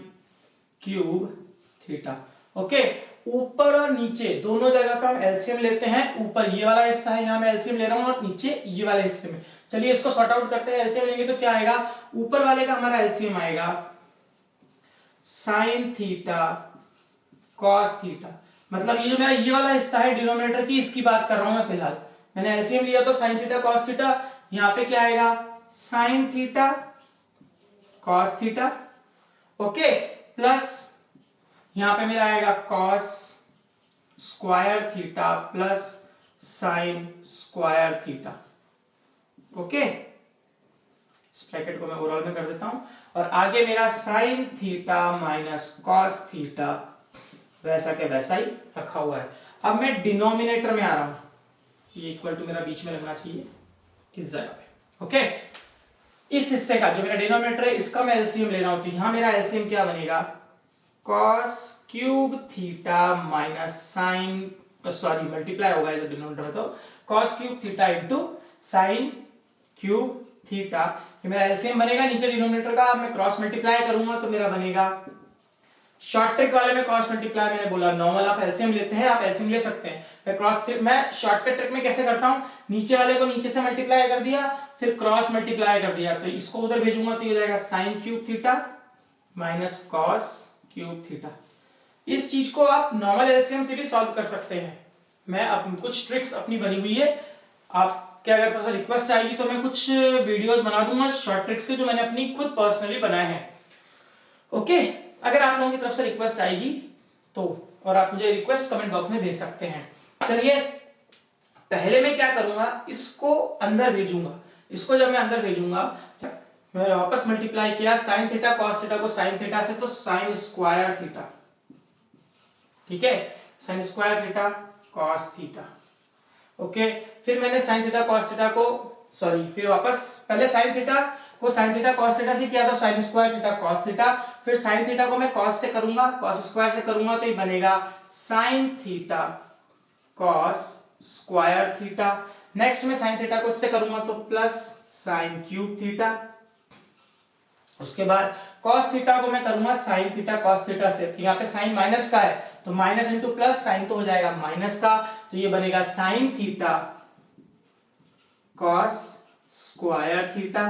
cube theta. Okay, ऊपर और नीचे दोनों जगह पे हम एलसीएम लेते हैं। ऊपर ये वाला हिस्सा है, यहां मैं एलसीएम ले रहा हूं, और नीचे ये वाले हिस्से में। चलिए इसको सॉर्ट आउट करते हैं। एलसीएम लेंगे तो क्या आएगा, ऊपर वाले का हमारा एलसीएम आएगा साइन थीटा कॉस थीटा, मतलब ये जो मेरा ये वाला हिस्सा है डिनोमिनेटर की, इसकी बात कर रहा हूं मैं फिलहाल। मैंने एलसीएम लिया तो साइन थीटा कॉस थीटा, यहां पे क्या आएगा sign theta cos theta. Okay, plus यहां पे मेरा आएगा cos square theta plus sine square theta. Okay, इस ब्रैकेट को मैं ओवरऑल में कर देता हूं, और आगे मेरा sine theta minus cos theta वैसा के वैसा ही रखा हुआ है। अब मैं डिनोमिनेटर में आ रहा हूं, ये इक्वल टू मेरा बीच में लगना चाहिए इस जगह पे। ओके, इस हिस्से का जो मेरा डिनोमिनेटर है इसका मैं एलसीएम ले रहा हूं, तो यहां मेरा एलसीएम क्या बनेगा, cos cube theta minus sine, sorry multiply होगा इधर डिनोमिनेटर में, तो cos cube theta into sine cube theta, ये मेरा एलसीएम बनेगा नीचे डिनोमिनेटर का। अब मैं क्रॉस मल्टीप्लाई करूंगा तो मेरा बनेगा, शॉर्ट ट्रिक वाले में क्रॉस मल्टीप्लाई मैंने बोला, नॉर्मल आप एलसीएम लेते हैं, आप एलसीएम ले सकते हैं। मैं शॉर्टकट ट्रिक में कैसे करता हूं, नीचे वाले को नीचे से मल्टीप्लाई कर दिया, फिर क्रॉस मल्टीप्लाई कर दिया, तो इसको उधर भेजूंगा तो ये हो जाएगा sign cube theta minus cos cube theta. इस चीज को आप नॉर्मल एलसीएम से भी सॉल्व कर सकते हैं। मैं कुछ ट्रिक्स अपनी बनी हुई है, आप क्या करते हो, रिक्वेस्ट आएगी तो मैं कुछ वीडियोस बना दूंगा शॉर्ट ट्रिक्स के, जो मैंने अपनी खुद पर्सनली बनाए हैं। ओके, अगर आप लोगों की तरफ से रिक्वेस्ट आएगी तो, और आप मुझे रिक्वेस्ट कमेंट बॉक्स में भेज सकते हैं। चलिए पहले मैं क्या करूंगा, इसको अंदर भेजूंगा। इसको जब मैं अंदर भेजूंगा, मैंने वापस मल्टीप्लाई किया साइन थीटा कॉस थीटा को साइन थीटा से, तो साइन स्क्वायर थीटा, ठीक है, sign square theta cos theta. Okay, फिर मैंने साइन थीटा कॉस थीटा को, सॉरी, फिर वापस पहले साइन थीटा को साइन थीटा कॉस थीटा से किया था, sign square theta cos theta, फिर साइन थीटा को मैं कॉस से करूंगा, कॉस स्क्वायर से करूंगा, तो ये बनेगा sign theta cos square theta. Next में साइन थीटा को इससे करूंगा तो प्लस साइन क्यूब थीटा। उसके बाद cos थीटा को मैं करूंगा sin थीटा cos थीटा से, तो यहाँ पे साइन माइनस का है तो माइनस इंटू प्लस साइन तो हो जाएगा माइनस का, तो ये बनेगा sin theta cos square theta.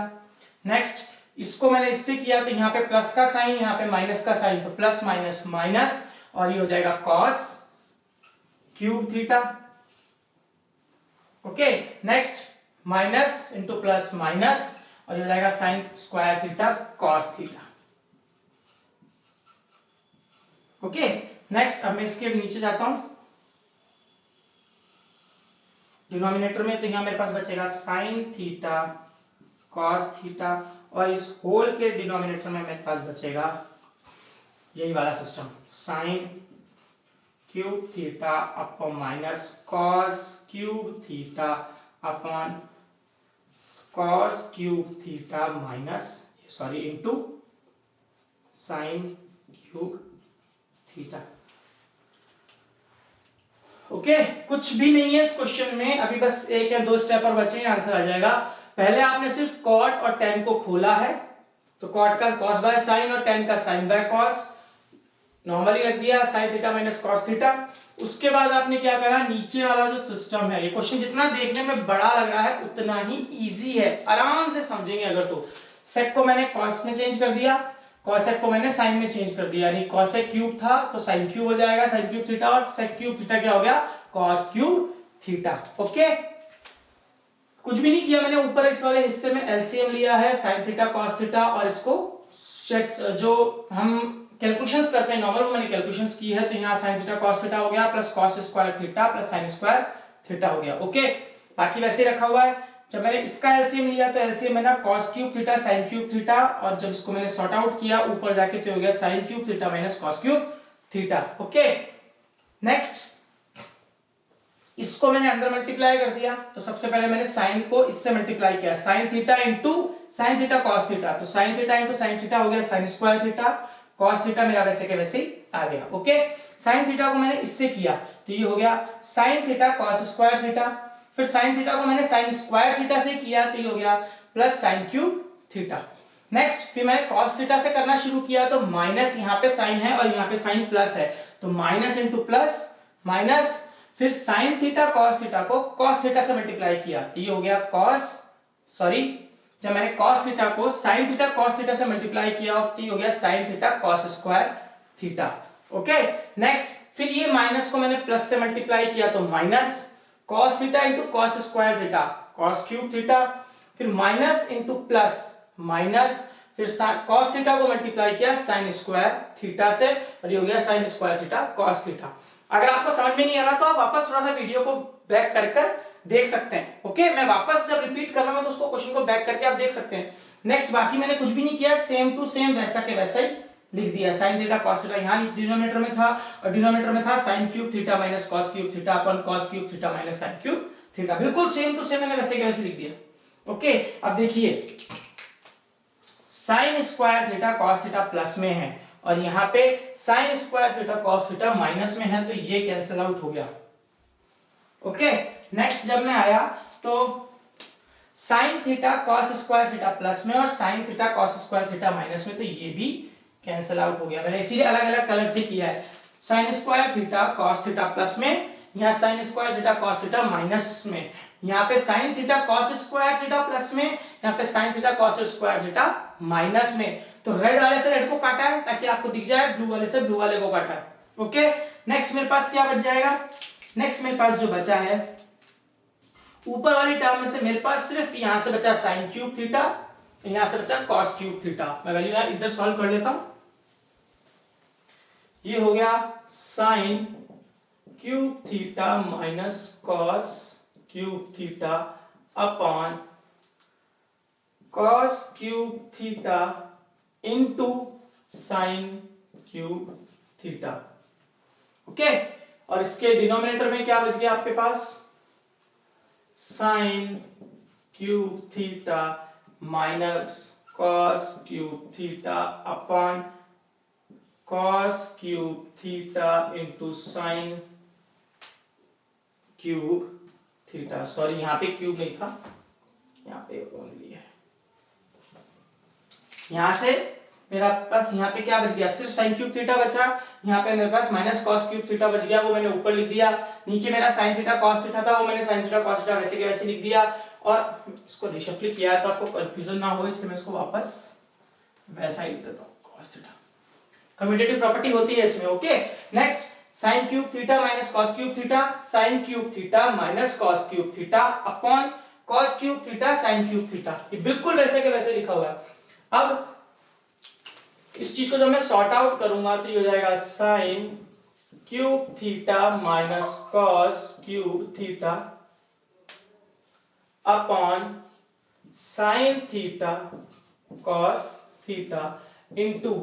Next इसको मैंने इससे किया तो यहाँ पे प्लस का साइन, यहाँ पे माइनस का साइन, तो प्लस माइनस माइनस, और ये हो जाएगा cos cube theta. Okay, next minus into plus minus, और ये हो जाएगा sine square theta cos theta. Okay, next अब मैं इसके नीचे जाता हूं डिनोमिनेटर में, तो यहां मेरे पास बचेगा साइन थीटा कॉस थीटा, और इस होल के डिनोमिनेटर में मेरे पास बचेगा यही वाला system, sign cube theta upon minus cos cube theta upon cos cube theta minus sorry into sine cube theta. Okay, कुछ भी नहीं है इस क्वेश्चन में, अभी बस एक या दो स्टेप और बचे हैं, आंसर आ जाएगा। पहले आपने सिर्फ कॉट और टेन को खोला है, तो कॉट का कॉस बाय साइन और टेन का साइन बाय कॉस नॉर्मली रख दिया, sine theta minus cos theta. उसके बाद आपने क्या करा, नीचे वाला जो सिस्टम है, ये क्वेश्चन जितना देखने में बड़ा लग रहा है उतना ही इजी है, आराम से समझेंगे अगर तो। सेक को मैंने कॉस में चेंज कर दिया, कॉसेक को मैंने साइन में चेंज कर दिया, यानी कॉसेक क्यूब था तो साइन क्यूब हो जाएगा, साइन क्यूब थीटा, और सेक क्यूब थीटा क्या हो गया, कॉस क्यूब थीटा। ओके, कुछ भी नहीं किया मैंने, ऊपर इस वाले हिस्से में एलसीएम लिया है साइन थीटा कॉस थीटा, और इसको जो हम कैलकुलेशंस करते हैं नॉर्मल, मैंने कैलकुलेशंस की है, तो यहाँ साइन थीटा कॉस थीटा हो गया plus cos square theta plus sine square theta हो गया। ओके, बाकी वैसे ही रखा हुआ है। जब मैंने इसका एलसीएम लिया तो एलसीएम है ना cos cube theta sine cube theta, और जब इसको मैंने सॉर्ट आउट किया ऊपर जाके तो हो गया sine cube theta minus cos cube theta. Okay, next इसको मैंने अंदर मल्टीप्लाई कर दिया, तो सबसे पहले मैंने साइन को इससे मल्टीप्लाई किया, sine theta into sine theta cos theta, तो sine theta into sine theta हो गया sine square theta, cos theta मेरा वैसे के वैसे ही आ गया। ओके, साइन थीटा को मैंने इससे किया तो ये हो गया sign theta cos square theta, फिर साइन थीटा को मैंने साइन स्क्वायर थीटा से किया तो ये हो गया plus sign cube theta. Next फिर मैंने कॉस थीटा से करना शुरू किया, तो माइनस यहाँ पे साइन है और यहाँ पे साइन प्लस है, तो माइनस इंटू प्लस माइनस, फिर साइन थीटा कॉस थीटा को कॉस थीटा से मल्टीप्लाई किया तो ये हो गया जब मैंने कॉस थीटा को साइन थीटा कॉस थीटा से मल्टीप्लाई किया तो ये हो गया sign theta cos square theta. Okay, next फिर ये माइनस को मैंने प्लस से मल्टीप्लाई किया तो minus cos theta into cos square theta cos cube theta, फिर माइनस इंटू प्लस माइनस, फिर कॉस थीटा को मल्टीप्लाई किया साइन स्क्वायर थीटा से और ये हो गया sine square theta cos theta. अगर आपको समझ में नहीं आ रहा तो आप वापस थोड़ा सा वीडियो को बैक कर देख सकते हैं। ओके, मैं वापस जब रिपीट कर रहा हूं तो उसको क्वेश्चन को बैक करके आप देख सकते हैं। नेक्स्ट बाकी मैंने कुछ भी नहीं किया, सेम टू सेम वैसा के वैसा ही लिख दिया, साइन थीटा कॉस थीटा यहाँ डिनोमिनेटर में था और डिनोमिनेटर में था sine cube theta minus cos cube theta upon cos cube theta minus sine cube theta, बिल्कुल सेम टू सेम मैंने वैसे के वैसे लिख दिया। ओके, अब देखिए sine square theta cos theta plus में है और यहाँ पे sine square theta cos theta minus में है, तो ये कैंसिल आउट हो गया। ओके, नेक्स्ट जब मैं आया तो sine theta cos square theta plus में और sign theta cos square theta minus में, तो ये भी कैंसिल आउट हो गया। मैंने इसीलिए अलग अलग कलर से किया है, sign square theta cos theta plus में, यहाँ sign square theta cos theta minus में, यहाँ पे sign theta cos square theta plus में, यहाँ पे sign theta cos square theta minus में। तो रेड वाले से रेड को काटा है ताकि आपको दिख जाए, ब्लू वाले से ब्लू वाले को काटा है। ओके, नेक्स्ट मेरे पास क्या बच जाएगा, नेक्स्ट मेरे पास जो बचा है ऊपर वाली टर्म में से मेरे पास सिर्फ यहां से बचा साइन क्यूब थीटा, यहां से बचा कॉस क्यूब थीटा। मैं वैल्यू इधर सॉल्व कर लेता हूं, ये हो गया sine cube theta minus cos cube theta upon cos cube theta into sine cube theta. Okay, और इसके डिनोमिनेटर में क्या बच गया आपके पास, sine cube theta minus cos cube theta upon cos cube theta into sine cube theta. Sorry यहां पे क्यूब नहीं था, यहां पे ओनली है। यहां से मेरा पास यहाँ पे क्या बच गया, सिर्फ साइन क्यूब थीटा बचा, यहाँ पे मेरे पास माइनस कॉस क्यूब थीटा बच गया, वो मैंने ऊपर लिख दिया। नीचे मेरा साइन थीटा कॉस थीटा था, वो मैंने साइन थीटा कॉस थीटा वैसे के वैसे लिख दिया। और इसको रिशफल किया है तो आपको कंफ्यूजन ना हो, इसलिए मैं इसको वापस वैसा ही लिख देता हूँ, कॉस थीटा। कम्यूटेटिव प्रॉपर्टी होती है इसमें। Okay, next sign cube theta minus cos cube theta, sign cube theta minus cos cube theta upon cos cube theta sine cube theta. ये बिल्कुल वैसे के वैसे लिखा हुआ है। अब इस चीज को जब मैं सॉर्ट आउट करूंगा तो ये हो जाएगा sign cube theta minus cos cube theta upon sine theta cos theta into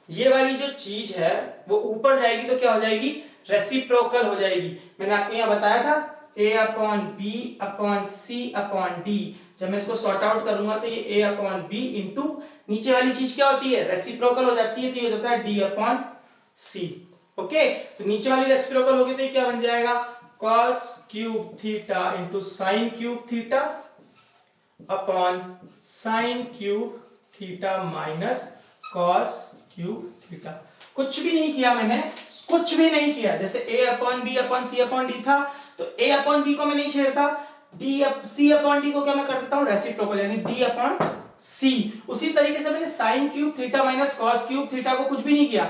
ये वाली जो चीज है वो ऊपर जाएगी तो क्या हो जाएगी, रेसिप्रोकल हो जाएगी। मैंने आपको यहां बताया था a upon b upon c upon d, जब मैं इसको सॉर्ट आउट करूंगा तो ये a अपॉन बी इंटू नीचे वाली चीज क्या होती है, रेसिप्रोकल हो जाती है, तो ये हो जाता है d अपॉन सी। ओके, तो नीचे वाली रेसिप्रोकल होगी तो ये क्या बन जाएगा, cos cube theta into sine cube theta upon sign cube theta minus cos cube theta. कुछ भी नहीं किया मैंने, कुछ भी नहीं किया। जैसे a upon b upon c upon d था तो a अपॉन बी को मैं नहीं छेड़ता, सी अपॉन डी को क्या मैं कर देता हूं, रेसिप्रोकल यानी d अपॉन सी। उसी तरीके से मैंने sign cube theta minus cos cube theta को कुछ भी नहीं किया,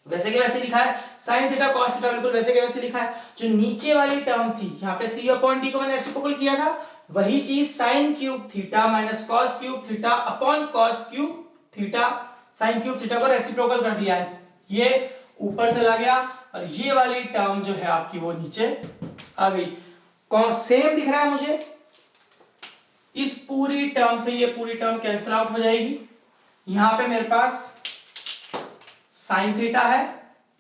वैसे के वैसे लिखा है। साइन थीटा कॉस थीटा बिल्कुल वैसे के वैसे लिखा है। जो नीचे वाली टर्म थी यहाँ पे सी अपॉन डी को मैंने रेसिप्रोकल किया था, वही चीज sign cube theta minus cos cube theta upon cos cube theta sine cube theta को रेसिप्रोकल कर दिया है, ये ऊपर चला गया और ये वाली टर्म जो है आपकी वो नीचे आ गई। कौन सेम दिख रहा है मुझे, इस पूरी टर्म से ये पूरी टर्म कैंसिल आउट हो जाएगी। यहां पे मेरे पास साइन थीटा है,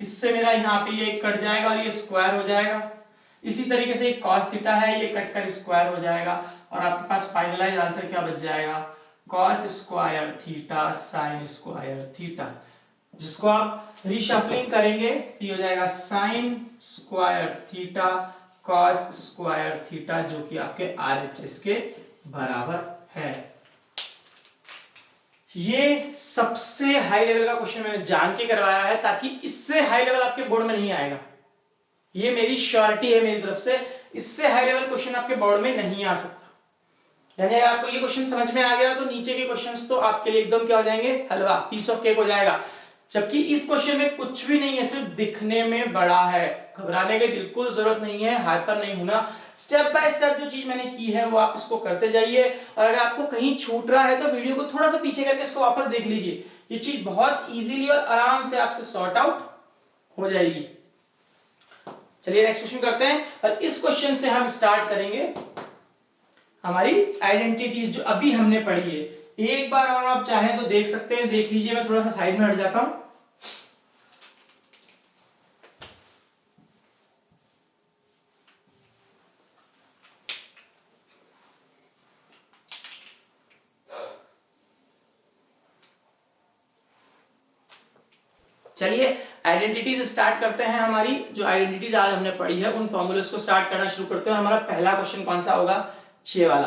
इससे मेरा यहाँ पे ये कट जाएगा और ये स्क्वायर हो जाएगा। इसी तरीके से एक कॉस थीटा है, ये कट कर स्क्वायर हो जाएगा और आपके पास फाइनलाइज आंसर क्या बच जाएगा, cos square theta sine square theta, जिसको आप रीशफलिंग करेंगे तो ये हो जाएगा sine square theta cos square theta, जो कि आपके RHS के बराबर है। ये सबसे हाई लेवल का क्वेश्चन मैंने जान के करवाया है ताकि इससे हाई लेवल आपके बोर्ड में नहीं आएगा। ये मेरी श्योरिटी है मेरी तरफ से, इससे हाई लेवल क्वेश्चन आपके बोर्ड में नहीं आ सकता। यानी अगर आपको ये क्वेश्चन समझ में आ गया तो नीचे के क्वेश्चंस तो आपके लिए एकदम क्या हो जाएंगे, हलवा, पीस ऑफ केक हो जाएगा। जबकि इस क्वेश्चन में कुछ भी नहीं है, सिर्फ दिखने में बड़ा है। घबराने की बिल्कुल जरूरत नहीं है, हाइपर नहीं होना। स्टेप बाय स्टेप जो चीज मैंने की है वो आप इसको करते जाइए और अगर आपको कहीं छूट रहा है तो वीडियो को थोड़ा सा पीछे करके इसको वापस देख लीजिए। ये चीज बहुत इजीली और आराम से आपसे सॉर्ट आउट हो जाएगी। चलिए नेक्स्ट क्वेश्चन करते हैं और इस क्वेश्चन से हम स्टार्ट करेंगे हमारी आइडेंटिटीज जो अभी हमने पढ़ी है। एक बार और आप चाहें तो देख सकते हैं, देख लीजिए। मैं थोड़ा सा साइड में हट जाता हूं। चलिए आइडेंटिटीज स्टार्ट करते हैं। हमारी जो आइडेंटिटीज आज हमने पढ़ी है उन फॉर्मूलेस को स्टार्ट करना शुरू करते हैं। हमारा पहला क्वेश्चन कौन सा होगा, ये वाला।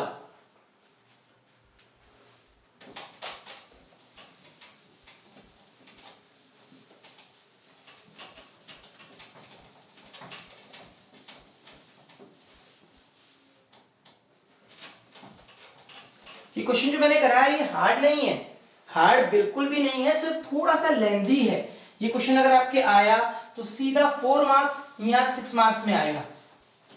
ये क्वेश्चन जो मैंने कराया ये हार्ड नहीं है, हार्ड बिल्कुल भी नहीं है, सिर्फ थोड़ा सा लेंथी है। ये क्वेश्चन अगर आपके आया तो सीधा 4 मार्क्स या 6 मार्क्स में आएगा।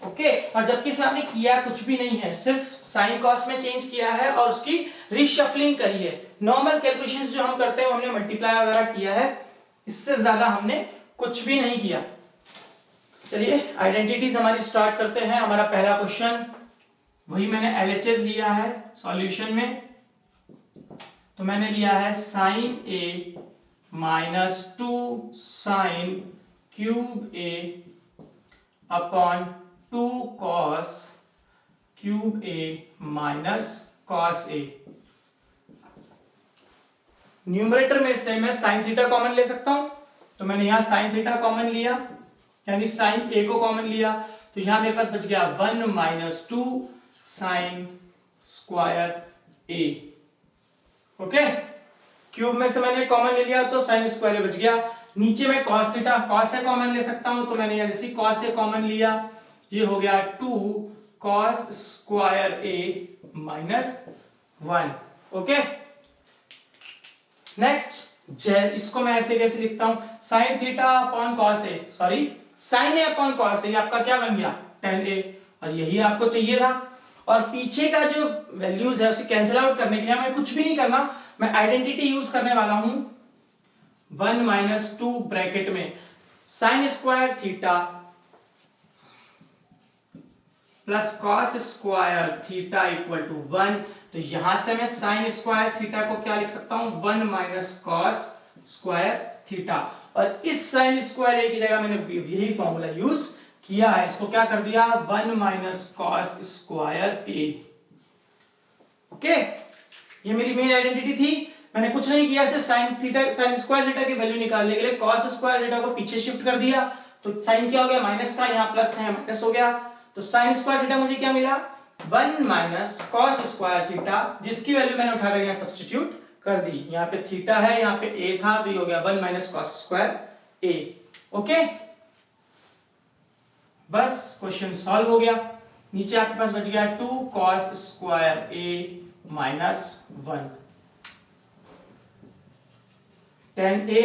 ओके, और जबकि इसमें आपने किया कुछ भी नहीं है, सिर्फ साइन कॉस में चेंज किया है और उसकी रीशफलिंग करी है। नॉर्मल कैलकुलेशंस जो हम करते हैं हमने मल्टीप्लाई वगैरह किया है, इससे ज्यादा हमने कुछ भी नहीं किया। चलिए आइडेंटिटीज हमारी स्टार्ट करते हैं। हमारा पहला क्वेश्चन वही मैंने LHS लिया है सॉल्यूशन में, तो मैंने लिया है sign A minus 2 sine cube A upon 2 cos cube A minus cos A. Numerator में से मैं साइन थीटा कॉमन ले सकता हूं, तो मैंने यहां साइन थीटा कॉमन लिया यानी साइन ए को कॉमन लिया, तो यहां मेरे पास बच गया 1 माइनस 2 साइन स्क्वायर ए। ओके, क्यूब में से मैंने कॉमन ले लिया तो साइन स्क्वायर बच गया। नीचे में cos थीटा cos ए कॉमन ले सकता हूं, तो मैंने यहां जैसे cos ए कॉमन लिया, ये हो गया 2 cos स्क्वायर ए माइनस 1। ओके, नेक्स्ट इसको मैं ऐसे कैसे लिखता हूं, sine theta upon cos A, sorry sine A upon cos A, आपका क्या बन गया tan a, और यही आपको चाहिए था। और पीछे का जो वैल्यूज है उसे कैंसिल आउट करने के लिए हमें कुछ भी नहीं करना, मैं आइडेंटिटी यूज करने वाला हूं 1 माइनस 2 ब्रैकेट में sine square theta plus cos square theta equal to 1। तो यहां से मैं साइन स्क्वायर थीटा को क्या लिख सकता हूं 1 माइनस कॉस स्क्वायर थीटा, और इस साइन स्क्वायर ए की जगह मैंने यही फॉर्मूला यूज किया है, इसको क्या कर दिया 1 माइनस कॉस स्क्वायर ए। ओके, ये मेरी मेन आइडेंटिटी थी, मैंने कुछ नहीं किया, सिर्फ sine theta sine square theta की वैल्यू निकालने के लिए कॉस स्क्वायर थीटा को पीछे शिफ्ट कर दिया, तो साइन क्या हो गया माइनस का, यहाँ प्लस था माइनस हो गया, तो साइन स्क्वायर थीटा मुझे क्या मिला 1 माइनस कॉस स्क्वायर थीटा, जिसकी वैल्यू मैंने उठाकर यहाँ सब्स्टिट्यूट कर दी, यहाँ पे थीटा है यहाँ पे ए था, तो ये हो गया 1 माइनस कॉस स्क्वायर ए। ओके, बस क्वेश्चन सॉल्व हो गया। नीचे आपके पास बच गया 2 cos square A minus 1 tan a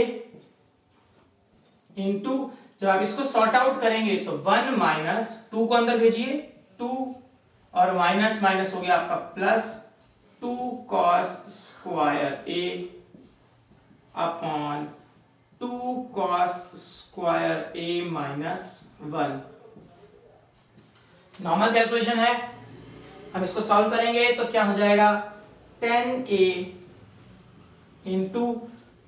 into, जब आप इसको सॉर्ट आउट करेंगे तो 1 माइनस 2 को अंदर भेजिए 2, और माइनस माइनस हो गया आपका प्लस 2 कॉस स्क्वायर ए अपॉन 2 कॉस स्क्वायर ए माइनस 1। नॉर्मल कैलकुलेशन है, हम इसको सॉल्व करेंगे तो क्या हो जाएगा tan a इंटू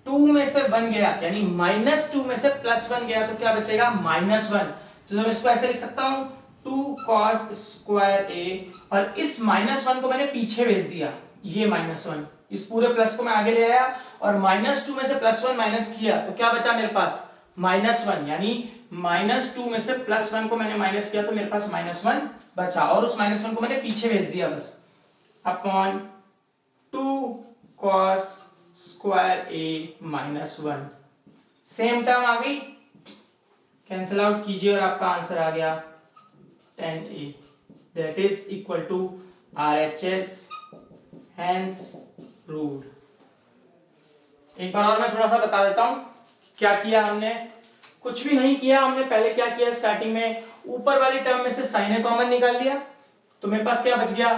2 में से 1 गया यानी माइनस 2 में से प्लस 1 गया, तो क्या बचेगा माइनस 1। तो मैं इसको ऐसे लिख सकता हूं 2 कॉस स्क्वायर ए, और इस माइनस 1 को मैंने पीछे भेज दिया, ये माइनस 1, इस पूरे प्लस को मैं आगे ले आया और माइनस 2 में से प्लस 1 माइनस किया, तो क्या बचा मेरे पास माइनस 1, यानी माइनस 2 में से प्लस 1 को मैंने माइनस किया तो मेरे पास माइनस 1 बचा, और उस माइनस 1 को मैंने पीछे भेज दिया बस, अपॉन 2 कॉस स्क्वायर ए माइनस 1। सेम टर्म आ गई, कैंसिल आउट कीजिए और आपका आंसर आ गया tan a, that is equal to RHS, hence proved. एक बार और मैं थोड़ा सा बता देता हूं क्या किया हमने। कुछ भी नहीं किया हमने, पहले क्या किया स्टार्टिंग में, ऊपर वाली टर्म में से साइन ए कॉमन निकाल लिया, तो मेरे पास क्या बच गया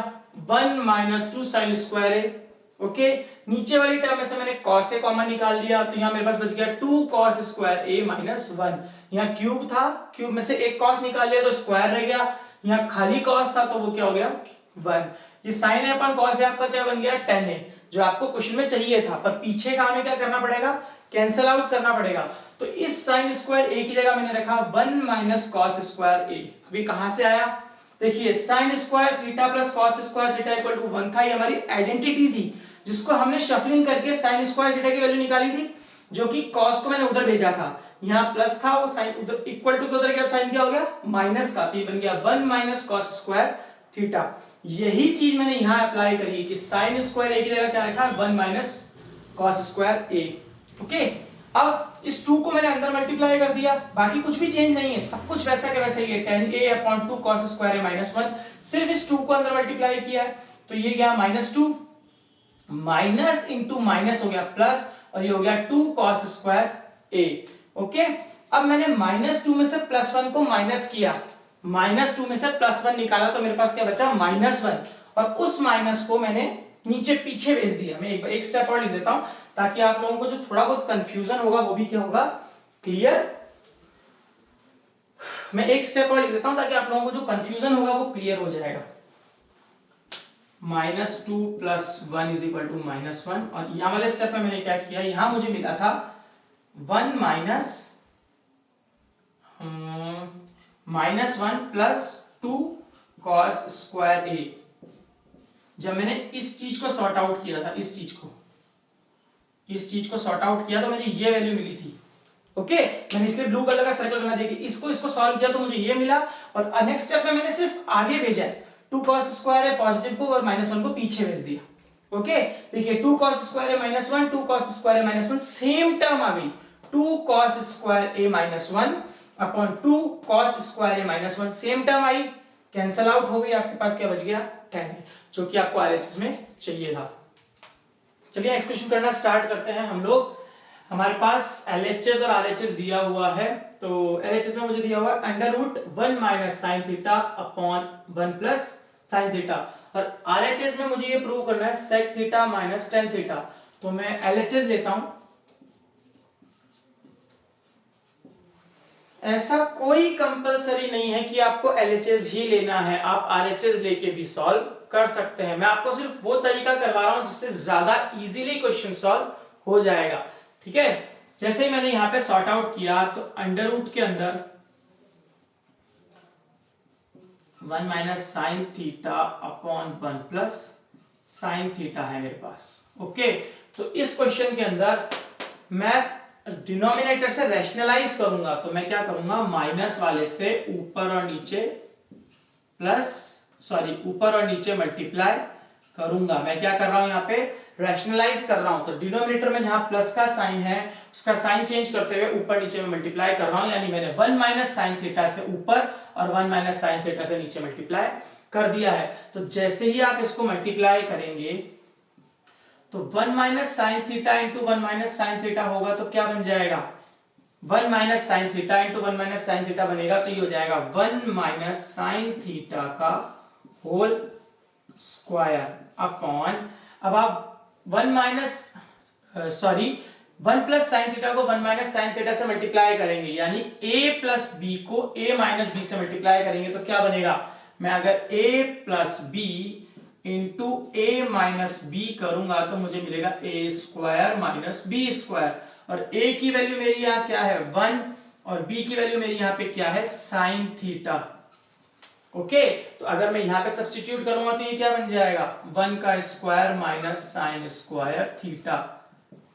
1 माइनस 2 साइन स्क्वायर ए। ओके, नीचे वाली टर्म में से मैंने कॉस ए कॉमन निकाल दिया, तो यहां मेरे पास बच गया 2 कॉस स्क्वायर ए माइनस 1। यहाँ क्यूब था, क्यूब में से एक कॉस निकाल लिया तो स्क्वायर रह गया, यहाँ खाली कॉस था तो वो क्या हो गया 1। ये sign A upon cos A आपका क्या बन गया tan ए, जो आपको क्वेश्चन में चाहिए था, पर पीछे का हमें क्या करना पड़ेगा कैंसिल आउट करना पड़ेगा। तो इस साइन स्क्वायर ए की जगह मैंने रखा 1 माइनस कॉस स्क्वायर ए। अभी कहां से आया, देखिए sine square theta plus cos square theta equal to 1 था, ये हमारी आइडेंटिटी थी जिसको हमने शफलिंग करके साइन स्क्वायर थीटा की वैल्यू निकाली थी, जो कि कॉस को मैंने उधर भेजा था, यहाँ प्लस था वो साइन उधर इक्वल टू के उधर गया, साइन क्या हो गया माइनस का, तो ये बन गया 1 माइनस कॉस स्क्वायर थीटा। यही चीज मैंने यहां अप्लाई करी कि साइन स्क्वायर ए की जगह क्या रखा 1 माइनस कॉस स्क्वायर ए। ओके, अब इस 2 को मैंने अंदर मल्टीप्लाई कर दिया, बाकी कुछ भी चेंज नहीं है, सब कुछ वैसा के वैसा ही है, tan a upon 2 cos square a minus 1, सिर्फ इस 2 को अंदर मल्टीप्लाई किया है, तो ये गया माइनस 2, माइनस इंटू माइनस हो गया प्लस, और ये हो गया 2 cos स्क्वायर a। ओके, अब मैंने माइनस 2 में से प्लस 1 को माइनस किया, माइनस 2 में से प्लस 1 निकाला तो मेरे पास क्या बचा माइनस 1, और उस माइनस को मैंने नीचे पीछे भेज दिया। मैं एक स्टेप और लिख देता हूं ताकि आप लोगों को जो थोड़ा बहुत कंफ्यूजन होगा वो भी क्या होगा क्लियर। मैं एक स्टेप और लिख देता हूं ताकि आप लोगों को जो कंफ्यूजन होगा वो क्लियर हो जाएगा। Minus 2 plus 1 is equal to minus 1, और यहां वाले स्टेप में मैंने क्या किया, यहां मुझे मिला था 1 माइनस 1 प्लस 2 cos स्क्वायर ए। जब मैंने इस चीज को सॉर्ट आउट किया था, इस चीज को सॉर्ट आउट किया तो मुझे ये वैल्यू मिली थी। ओके, मैंने इसलिए ब्लू कलर का सर्कल बना दिया कि इसको सॉल्व किया तो मुझे ये मिला, और नेक्स्ट स्टेप में मैंने सिर्फ आगे भेजा है 2 cos स्क्वायर है पॉजिटिव को और माइनस 1 को पीछे भेज दिया। ओके, देखिए 2 cos स्क्वायर है माइनस 1, 2 cos स्क्वायर है माइनस 1, सेम टर्म आ गई 2 cos स्क्वायर ए माइनस 1 अपॉन 2 cos स्क्वायर ए माइनस 1, सेम टर्म आई, कैंसल आउट हो गई, आपके पास क्या बच गया tan, जो कि आपको RHS में चाहिए था। चलिए एक्सप्रेशन करना स्टार्ट करते हैं हम लोग। हमारे पास LHS और RHS दिया हुआ है। तो LHS में मुझे दिया हुआ है under root 1 minus sine theta upon 1 plus sine theta, और RHS में मुझे ये प्रूव करना है sec theta minus tan theta. तो मैं LHS लेता हूं। ऐसा कोई कंपलसरी नहीं है कि आपको LHS ही लेना है, आप RHS लेके भी सॉल्व कर सकते हैं। मैं आपको सिर्फ वो तरीका करवा रहा हूं जिससे ज्यादा इजीली क्वेश्चन सॉल्व हो जाएगा। ठीक है, जैसे ही मैंने यहां पे सॉर्ट आउट किया तो अंडर रूट के अंदर 1 minus sine theta upon 1 plus sine theta है मेरे पास। ओके, तो इस क्वेश्चन के अंदर मैं डिनोमिनेटर से रैशनलाइज करूंगा, तो मैं क्या करूंगा, माइनस वाले से ऊपर और नीचे ऊपर और नीचे मल्टीप्लाई करूंगा। मैं क्या कर रहा हूं, यहाँ पे रैशनलाइज कर रहा हूं। तो डिनोमिनेटर में जहां प्लस का साइन है उसका साइन चेंज करते हुए ऊपर नीचे में मल्टीप्लाई कर रहा हूं, यानी मैंने 1 माइनस साइन थीटा से ऊपर और 1 माइनस साइन थीटा से नीचे मल्टीप्लाई कर दिया है। तो जैसे ही आप इसको मल्टीप्लाई करेंगे तो 1 minus sine theta into 1 minus sine theta होगा, तो क्या बन जाएगा, 1 minus sine theta into 1 minus sine theta बनेगा, तो ये हो जाएगा 1 माइनस साइन थीटा का होल स्क्वायर अपॉन, अब आप 1 प्लस साइन थीटा को 1 माइनस साइन थीटा से मल्टीप्लाई करेंगे, यानी a प्लस बी को a माइनस बी से मल्टीप्लाई करेंगे तो क्या बनेगा, मैं अगर a plus B into a minus B करूंगा तो मुझे मिलेगा a square minus B square, और a की वैल्यू मेरी यहां क्या है 1 और b की वैल्यू मेरी यहां पे क्या है साइन थीटा। ओके, तो अगर मैं यहां पे सब्स्टिट्यूट करूंगा तो ये क्या बन जाएगा 1 का square minus sine square theta.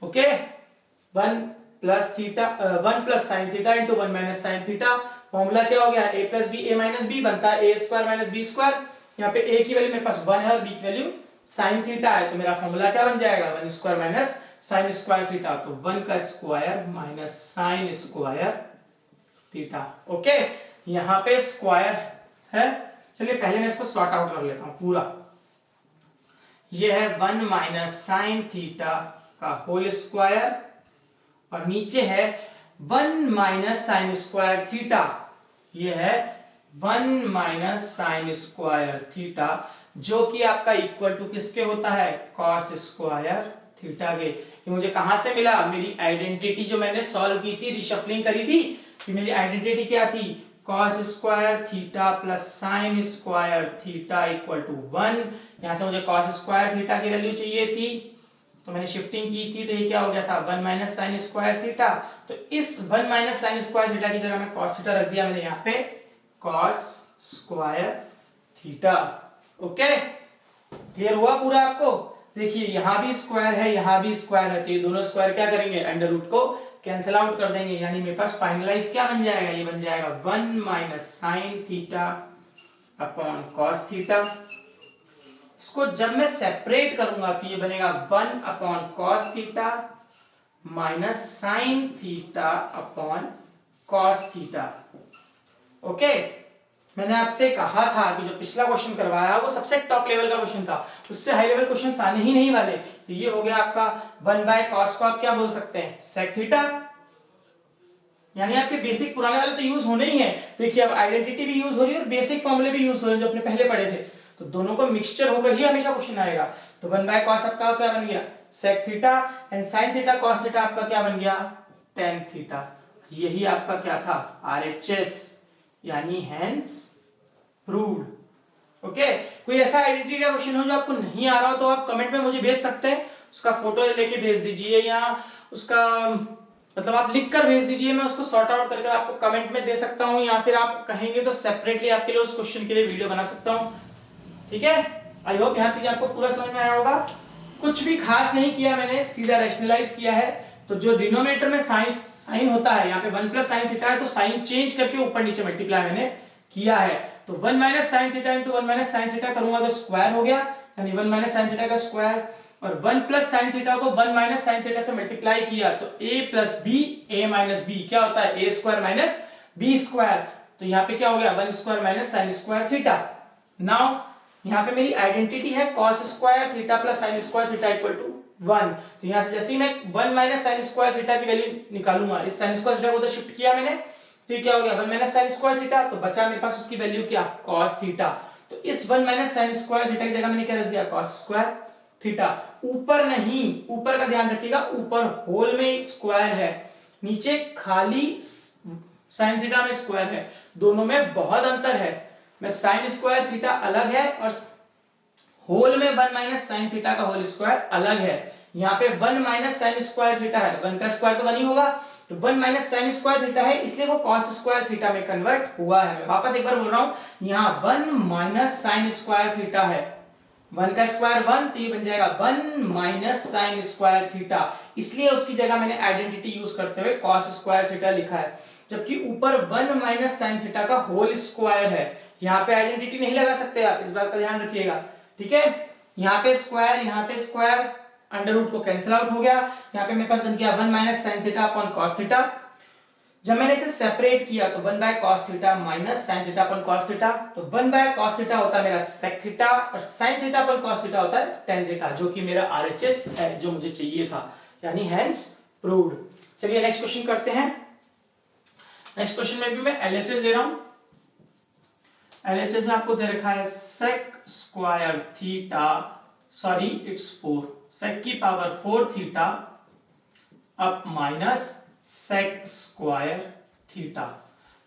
Okay, 1 plus sine theta into 1 minus sine theta, formula क्या हो गया, a plus B a minus b बनता है a square minus B square. यहाँ पे a की वैल्यू मेरे पास 1 है और b की वैल्यू साइन थीटा है, तो मेरा फॉर्मूला क्या बन जाएगा 1 square minus sine square theta, तो 1 का square minus sine square theta. Okay, यहाँ पे स्क्वायर है। चलिए पहले मैं इसको सॉर्ट आउट कर लेता हूं पूरा। ये है 1 माइनस साइन थीटा का होल स्क्वायर और नीचे है 1 माइनस साइन स्क्वायर थीटा, ये है 1 माइनस साइन स्क्वायर थीटा, जो कि आपका इक्वल टू किसके होता है कॉस स्क्वायर थीटा के। ये मुझे कहां से मिला, मेरी आइडेंटिटी जो मैंने सॉल्व की थी, रिशफलिंग करी थी, कि मेरी आइडेंटिटी क्या थी, cos square theta plus sine square theta equal to 1। यहां से मुझे cos स्क्वायर थीटा की वैल्यू चाहिए थी, तो मैंने शिफ्टिंग की थी, तो ये क्या हो गया था 1 माइनस साइन स्क्वायर थीटा। तो इस 1 माइनस साइन स्क्वायर थीटा की जगह में cos थीटा रख दिया मैंने यहाँ पे cos square theta. Okay, clear हुआ पूरा आपको। देखिए यहां भी स्क्वायर है, यहां भी स्क्वायर है, तो ये दोनों स्क्वायर क्या करेंगे, अंडर रूट को कैंसिल आउट कर देंगे, यानी मेरे पास फाइनलाइज क्या बन जाएगा, ये बन जाएगा 1 minus sine theta upon cos theta. इसको जब मैं सेपरेट करूंगा तो ये बनेगा 1 upon cos theta minus sine theta upon cos theta. Okay, मैंने आपसे कहा था कि जो पिछला क्वेश्चन करवाया वो सबसे टॉप लेवल का क्वेश्चन था, उससे हाई लेवल क्वेश्चंस आने ही नहीं वाले। तो ये हो गया आपका 1 बाय कॉस को आप क्या बोल सकते हैं सेक थीटा, यानी आपके बेसिक पुराने वाले तो यूज होने ही है। देखिए अब आइडेंटिटी भी यूज हो रही है और बेसिक फॉर्मूले भी यूज हो रहे हैं जो अपने पहले पढ़े थे, तो दोनों को मिक्सचर होकर ही हमेशा क्वेश्चन आएगा। तो 1 बाय कॉस आपका क्या बन गया sec theta, and sine theta cos theta आपका क्या बन गया टेन थीटा। यही आपका क्या था RHS, यानी हेंस प्रूव्ड। ओके, कोई ऐसा आइडेंटिटी का क्वेश्चन हो जो आपको नहीं आ रहा हो तो आप कमेंट में मुझे भेज सकते हैं, उसका फोटो लेके भेज दीजिए, या उसका मतलब आप लिख कर भेज दीजिए, मैं उसको सॉर्ट आउट करके आपको कमेंट में दे सकता हूं, या फिर आप कहेंगे तो सेपरेटली आपके लिए उस क्वेश्चन के लिए वीडियो बना सकता हूं। ठीक है, आई होप यहां तक आपको पूरा समझ में आया होगा। कुछ भी खास नहीं किया मैंने, सीधा रैशनलाइज किया है। तो जो डिनोमिनेटर में साइन होता है, यहाँ पे 1 प्लस साइन थीटा है, तो साइन चेंज करके ऊपर नीचे मल्टीप्लाई मैंने किया है। तो 1 minus sine theta into 1 minus sine theta करूंगा तो स्क्वायर हो गया, यानी 1 माइनस साइन थीटा का स्क्वायर, और 1 प्लस साइन थीटा को 1 माइनस साइन थीटा से मल्टीप्लाई किया तो a plus B a minus B क्या होता है a square minus B square. तो यहाँ पे क्या हो गया 1 square minus sine square theta. Now यहाँ पे मेरी आइडेंटिटी है cos square theta plus sine square theta equal to 1। तो यहां से जैसे ही मैं 1 माइनस साइन स्क्वायर थीटा की वैल्यू निकालूंगा, इस साइन स्क्वायर थीटा को उधर शिफ्ट किया मैंने, तो ये क्या हो गया 1 माइनस साइन स्क्वायर थीटा, तो बचा मेरे पास उसकी वैल्यू क्या कॉस थीटा। तो इस 1 माइनस साइन स्क्वायर थीटा की जगह मैंने क्या रख दिया कॉस स्क्वायर थीटा। ऊपर नहीं, ऊपर का ध्यान रखिएगा, ऊपर होल में स्क्वायर है, नीचे खाली साइन थीटा में स्क्वायर है, दोनों में बहुत अंतर है। मैं साइन स्क्वायर थीटा अलग है और होल में 1 माइनस साइन थीटा का होल स्क्वायर अलग है। यहाँ पे 1 माइनस साइन स्क्वायर थीटा है, 1 का स्क्वायर तो 1 ही होगा, तो 1 माइनस साइन स्क्वायर थीटा है, इसलिए वो कॉस स्क्वायर थीटा में कन्वर्ट हुआ है। मैं वापस एक बार बोल रहा हूं, यहाँ 1 माइनस साइन स्क्वायर थीटा है, 1 का स्क्वायर 1, तो ये बन जाएगा 1 माइनस साइन स्क्वायर थीटा, इसलिए उसकी जगह मैंने आइडेंटिटी यूज करते हुए कॉस स्क्वायर थीटा लिखा है। जबकि ऊपर 1 माइनस साइन थीटा का होल स्क्वायर है, यहाँ पे आइडेंटिटी नहीं लगा सकते आप, इस बात का ध्यान रखिएगा, ठीक है। यहाँ पे स्क्वायर, अंडर रूट को कैंसिल आउट हो गया, यहाँ पे मेरे पास बन गया 1 minus sine theta upon cos theta. जब मैंने इसे सेपरेट किया तो 1 by cos theta minus sine theta upon cos theta, तो 1 बाय कॉस थीटा होता है मेरा सेक थीटा और sign theta upon cos theta होता है टेन थीटा, जो कि मेरा आरएचएस है जो मुझे चाहिए था, यानी हेंस प्रूव्ड। चलिए नेक्स्ट क्वेश्चन करते हैं। नेक्स्ट क्वेश्चन में भी मैं एलएचएस ले रहा हूं। एलएचएस में आपको दे रखा है sec square theta, sorry it's 4, sec की power 4 theta up minus sec square theta.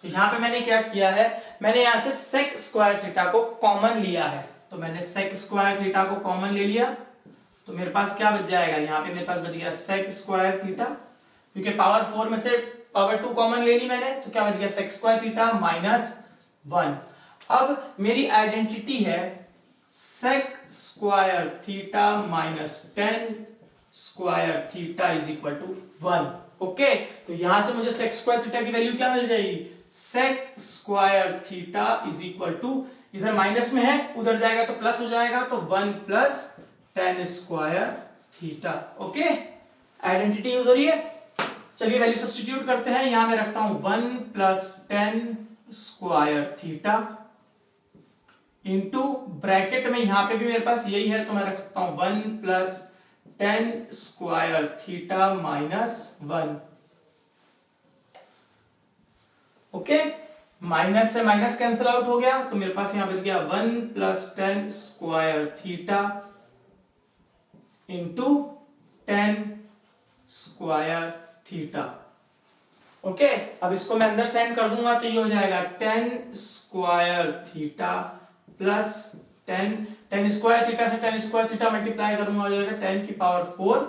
तो यहां पे मैंने क्या किया है, मैंने यहां पे सेक स्क्वायर थीटा को कॉमन लिया है, तो मैंने सेक स्क्वायर थीटा को कॉमन ले लिया, तो मेरे पास क्या बच जाएगा, यहां पे मेरे पास बच गया सेक स्क्वायर थीटा, क्योंकि पावर 4 में से पावर 2 कॉमन ले ली मैंने, तो क्या बच गया सेक स्क्वायर थीटा माइनस 1। अब मेरी आइडेंटिटी है sec square theta minus 10 square theta is equal to 1। Okay, तो यहां से मुझे सेक स्क्वायर थीटा की वैल्यू क्या मिल जाएगी, sec square theta is equal to, इधर माइनस में है उधर जाएगा तो प्लस हो जाएगा, तो 1 plus 10 square theta. Okay, identity use हो रही है। चलिए वैल्यू सब्स्टिट्यूट करते हैं, यहां मैं रखता हूं 1 plus 10 square theta into bracket में, यहां पे भी मेरे पास यही है तो मैं रख सकता हूं 1 plus 10 square theta minus 1। Okay, minus से माइनस कैंसिल आउट हो गया, तो मेरे पास यहां बच गया 1 plus 10 square theta into 10 square theta. Okay, अब इसको मैं अंदर सेंड कर दूंगा तो ये हो जाएगा 10 square theta plus 10 square theta से 10 स्क्वायर थीटा मल्टीप्लाई करूंगा, हो जाएगा 10 की पावर 4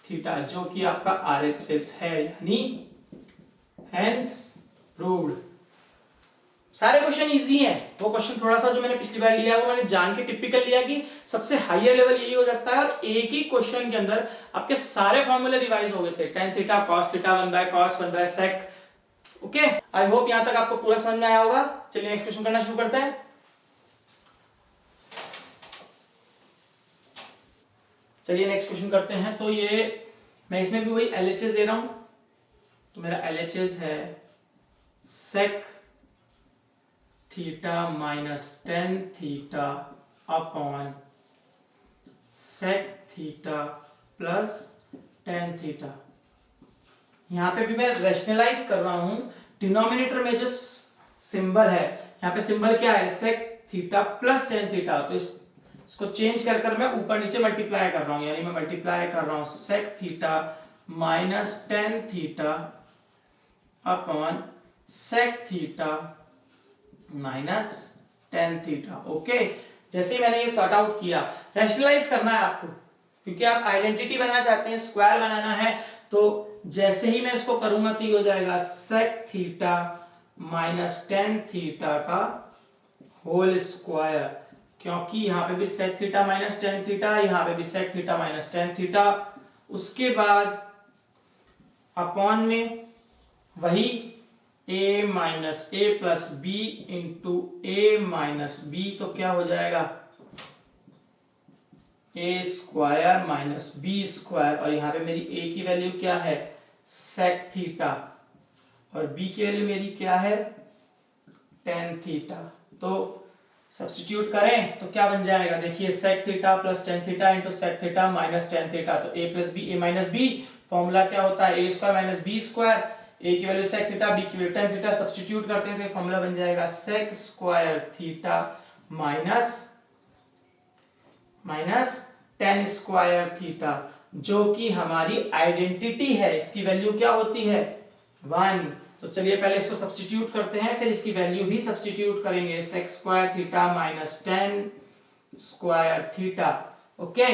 थीटा, जो कि आपका आरएचएस है, यानी हेंस प्रूव्ड। सारे क्वेश्चन इजी हैं, वो क्वेश्चन थोड़ा सा जो मैंने पिछली बार लिया वो मैंने जान के टिपिकल लिया कि सबसे हाईयर लेवल यही हो जाता है, और एक ही क्वेश्चन के अंदर आपके सारे फॉर्मूले रिवाइज हो गए थे, tan theta cos theta 1 by cos 1 by sec। Okay, I hope यहां तक आपको पूरा समझ में आया होगा। चलिए नेक्स्ट क्वेश्चन करना शुरू करते हैं। चलिए नेक्स्ट क्वेश्चन करते हैं। तो ये मैं इसमें भी वही एलएचएस ले रहा हूं, तो मेरा एलएचएस है sec theta minus 10 theta upon sec theta plus 10 theta. यहां पे भी मैं रैशनलाइज कर रहा हूं, डिनोमिनेटर में जो सिंबल है, यहां पे सिंबल क्या है sec थीटा प्लस 10 थीटा, तो इसको चेंज कर कर मैं ऊपर नीचे मल्टीप्लाई कर रहा हूं, यानी मैं मल्टीप्लाई कर रहा हूं sec theta minus 10 theta upon sec theta minus 10 theta. Okay, जैसे ही मैंने ये सॉर्ट आउट किया, रैशनलाइज करना है आपको, क्योंकि आप आइडेंटिटी बनाना चाहते हैं, स्क्वायर बनाना है, तो जैसे ही मैं इसको करूंगा तो ये हो जाएगा sec थीटा माइनस 10 थीटा का होल स्क्वायर, क्योंकि यहां पे भी sec थीटा माइनस 10 थीटा, यहां पे भी sec थीटा माइनस 10 थीटा, उसके बाद अपॉन में वही a minus a plus B into a minus B, तो क्या हो जाएगा a square minus B square, और यहां पे मेरी a की वैल्यू क्या है sec थीटा और b की वैल्यू मेरी क्या है tan थीटा। तो सब्स्टिट्यूट करें तो क्या बन जाएगा, देखिए sec theta plus tan theta into sec theta minus tan theta, तो a plus B, a minus B, formula क्या होता है a square minus B square, a की वैल्यू sec थीटा, b की वैल्यू tan थीटा, सब्स्टिट्यूट करते हैं तो ये फॉर्मूला बन जाएगा sec square theta minus tan square theta, जो कि हमारी आइडेंटिटी है। इसकी वैल्यू क्या होती है 1। तो चलिए पहले इसको सब्स्टिट्यूट करते हैं, फिर इसकी वैल्यू भी सब्स्टिट्यूट करेंगे, sec square theta minus tan square theta. Okay,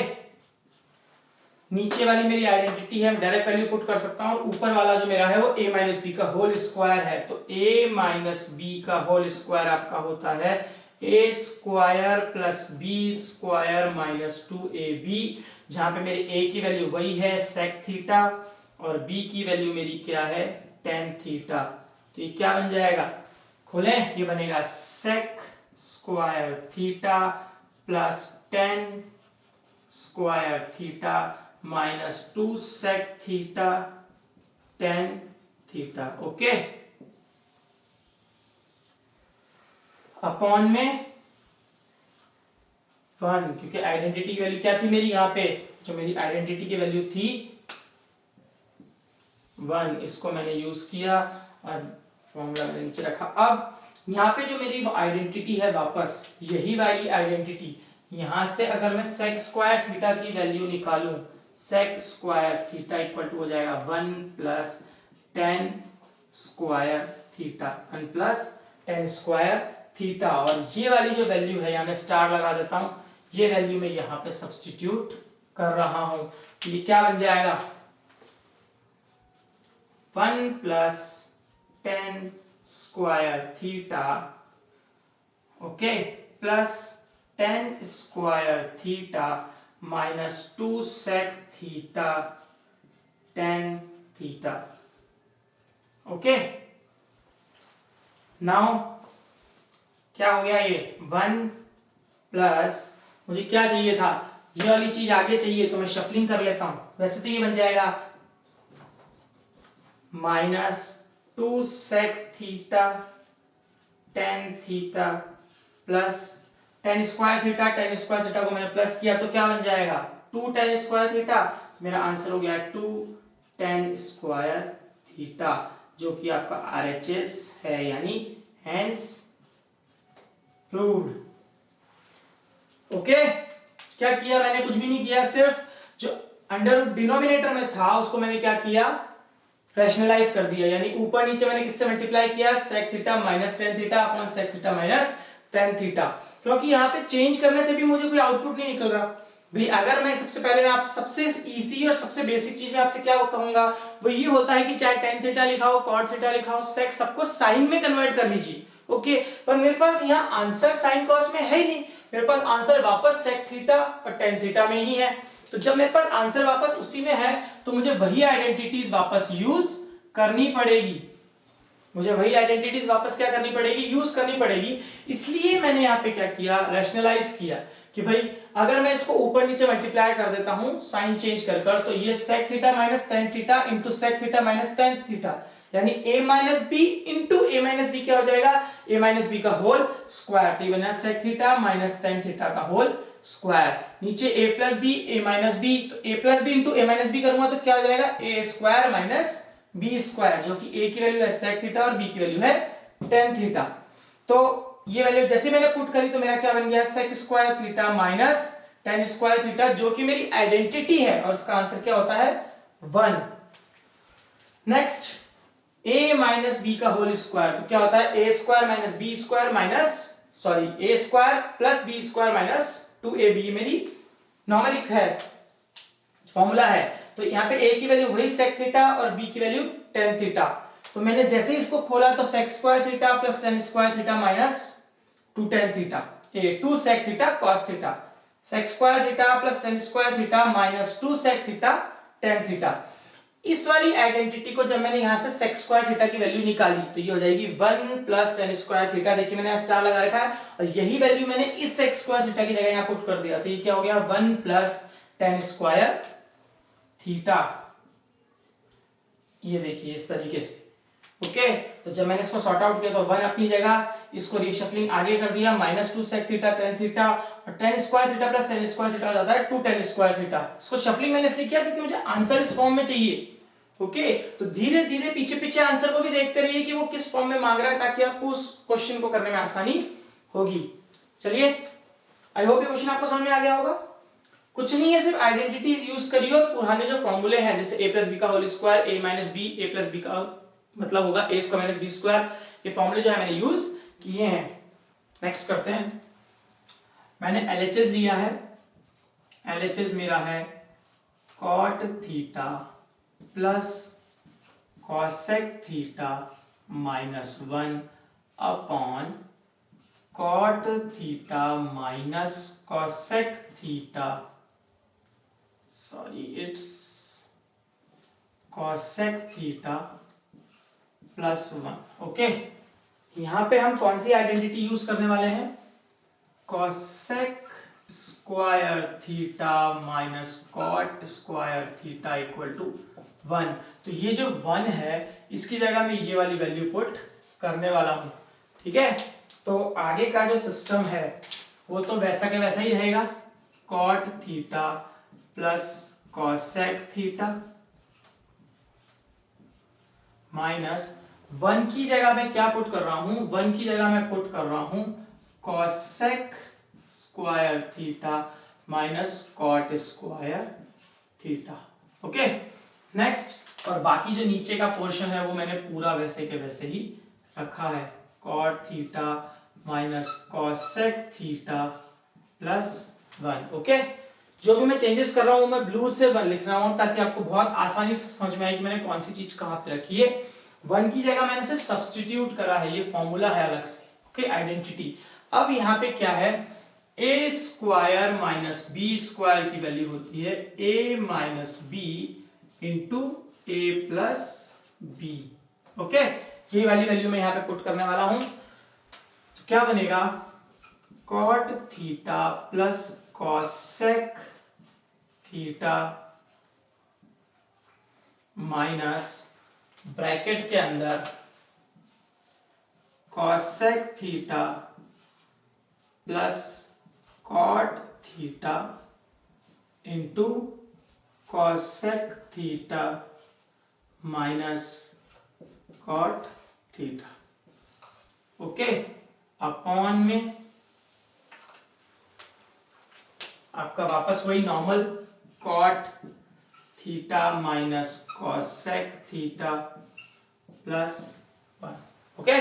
नीचे वाली मेरी आइडेंटिटी है, मैं डायरेक्ट वैल्यू पुट कर सकता हूं, और ऊपर वाला जो मेरा है वो a माइनस बी का होल स्क्वायर है, तो a माइनस बी का होल स्क्वायर आपका होता है a square plus B square minus 2ab, जहां पे मेरे a की वैल्यू वही है sec थीटा और b की वैल्यू मेरी क्या है tan थीटा। तो ये क्या बन जाएगा, खोलें, ये बनेगा sec square theta plus tan square theta minus 2 sec theta tan theta. Okay, upon में 1, क्योंकि आइडेंटिटी की वैल्यू क्या थी मेरी, यहाँ पे जो मेरी आइडेंटिटी की वैल्यू थी 1, इसको मैंने यूज किया और फॉर्मूला मैंने नीचे रखा। अब यहाँ पे जो मेरी आइडेंटिटी है, वापस यही वाली आइडेंटिटी, यहां से अगर मैं sec स्क्वायर थीटा की वैल्यू निकालूं, sec square theta equal to हो जाएगा 1 plus tan square theta, 1 plus tan square theta, और ये वाली जो वैल्यू है, यहां मैं स्टार लगा देता हूं, ये वैल्यू मैं यहां पे सब्स्टिट्यूट कर रहा हूं, तो ये क्या बन जाएगा 1 plus tan square theta, okay, plus tan square theta minus 2 sec theta tan theta. Okay, now क्या हो गया, ये 1 प्लस, मुझे क्या चाहिए था, ये वाली चीज आगे चाहिए, तो मैं शफलिंग कर लेता हूं, वैसे तो ये बन जाएगा minus 2 sec theta tan theta plus tan square theta को मैंने प्लस किया तो क्या बन जाएगा 2 tan स्क्वायर थीटा, मेरा आंसर हो गया 2 tan स्क्वायर थीटा, जो कि आपका RHS है, यानी हेंस प्रूव्ड। ओके, क्या किया मैंने, कुछ भी नहीं किया, सिर्फ जो अंडर डिनोमिनेटर में था उसको मैंने क्या किया, रैशनलाइज कर दिया, यानी ऊपर नीचे मैंने किससे मल्टीप्लाई किया, sec theta minus tan theta upon sec theta minus tan theta, क्योंकि यहाँ पे चेंज करने से भी मुझे कोई आउटपुट नहीं निकल रहा भाई। अगर मैं सबसे पहले मैं आप सबसे इजी और सबसे बेसिक चीज में आपसे क्या कहूंगा, वो ये होता है कि चाहे tan थीटा लिखा हो, cot थीटा लिखा हो, sec सबको साइन में कन्वर्ट कर लीजिए। ओके, पर मेरे पास यहाँ आंसर साइन कॉस में है ही नहीं, मेरे पास आंसर वापस sec थीटा और tan थीटा में ही है, तो जब मेरे पास आंसर वापस उसी में है तो मुझे वही आइडेंटिटीज वापस यूज करनी पड़ेगी, मुझे वही आइडेंटिटीज वापस क्या करनी पड़ेगी, यूज करनी पड़ेगी। इसलिए मैंने यहाँ पे क्या किया, रैशनलाइज किया कि भाई अगर मैं इसको ऊपर नीचे मल्टीप्लाई कर देता हूं साइन चेंज कर कर, तो ये sec theta minus tan theta into sec theta minus tan theta, यानी a minus B into a minus B क्या हो जाएगा, a माइनस बी का होल स्क्वायर, तो ये बना sec theta minus tan theta का होल स्क्वायर, नीचे a plus B a minus B, तो a plus B into a minus B करूंगा तो क्या हो जाएगा a square minus B square, जो कि a की वैल्यू है sec थीटा और b की वैल्यू है tan थीटा। तो ये वैल्यू जैसे मैंने पुट करी तो मेरा क्या बन गया, sec square theta minus tan square theta, जो कि मेरी आइडेंटिटी है, और उसका आंसर क्या होता है 1। नेक्स्ट a माइनस बी का होल स्क्वायर, तो क्या होता है a square minus B square minus a square plus B square minus 2ab, मेरी नॉर्मल है फॉर्मूला है। तो यहाँ पे a की वैल्यू वही sec थीटा और b की वैल्यू tan थीटा, तो मैंने जैसे ही इसको खोला तो sec square theta plus tan square theta minus 2 tan theta, 2 sec theta cos theta, sec square theta plus tan square theta minus 2 sec theta tan theta. इस वाली आइडेंटिटी को जब मैंने यहां से sec स्क्वायर थीटा की वैल्यू निकाली तो ये हो जाएगी 1 प्लस tan स्क्वायर थीटा, देखिए मैंने यहां स्टार लगा रखा है, और यही वैल्यू मैंने इस sec स्क्वायर थीटा की जगह यहां पुट कर दिया, तो ये क्या हो गया 1 प्लस tan स्क्वायर थीटा, ये देखिए इस तरीके से। ओके, तो जब मैंने इसको सॉर्ट आउट किया तो 1 अपनी जगह, इसको रीशफलिंग आगे कर दिया, -2 sec थीटा tan थीटा और tan square theta plus tan square theta हो जाता है 2 tan स्क्वायर थीटा। इसको शफलिंग मैंने इसलिए किया क्योंकि मुझे आंसर इस फॉर्म में चाहिए। ओके, तो धीरे धीरे पीछे पीछे आंसर को भी देखते रहिए कि वो किस फॉर्म में मांग रहा है, ताकि आपको उस क्वेश्चन को करने में आसानी होगी। चलिए, आई होप ये क्वेश्चन आपको समझ में आ गया होगा। कुछ नहीं है, सिर्फ आइडेंटिटीज यूज करिए और पुराने जो फॉर्मूले हैं जैसे a प्लस बी का whole square, a minus B, a plus B का मतलब होगा a square minus B square, ये फॉर्मूले जो है मैंने यूज किए हैं। नेक्स्ट करते हैं। मैंने LHS लिया है, LHS मेरा है cot theta plus cosec theta minus 1 upon cot theta minus cosec theta, sorry it's cosec theta plus 1। Okay, यहां पे हम कौन सी आइडेंटिटी यूज करने वाले हैं? cosec square theta minus cot square theta equal to 1। तो ये जो 1 है इसकी जगह में ये वाली वैल्यू पुट करने वाला हूं। ठीक है, तो आगे का जो सिस्टम है वो तो वैसा के वैसा ही रहेगा, cot theta plus cosec theta minus 1 की जगह में क्या पुट कर रहा हूं? 1 की जगह में पुट कर रहा हूं cosec square theta minus cot square theta. Okay, next, और बाकी जो नीचे का पोर्शन है वो मैंने पूरा वैसे के वैसे ही रखा है, cot theta minus cosec theta plus 1। Okay, जो भी मैं चेंजेस कर रहा हूं मैं ब्लू से लिख रहा हूं ताकि आपको बहुत आसानी से समझ में आए कि मैंने कौन सी चीज कहां पे रखी है। 1 की जगह मैंने सिर्फ सब्स्टिट्यूट करा है, ये फॉर्मूला है अलग से। Okay, identity. अब यहां पे क्या है, a square minus B square की वैल्यू होती है a minus B into A plus B. Okay, ये वाली वैल्यू मैं यहां पे पुट करने वाला हूं। तो क्या बनेगा, cot theta plus cosec theta minus bracket के अंदर cosec theta plus cot theta into cosec theta minus cot theta. Okay, upon में आपका वापस वही normal cot theta minus cosec theta plus 1। Okay,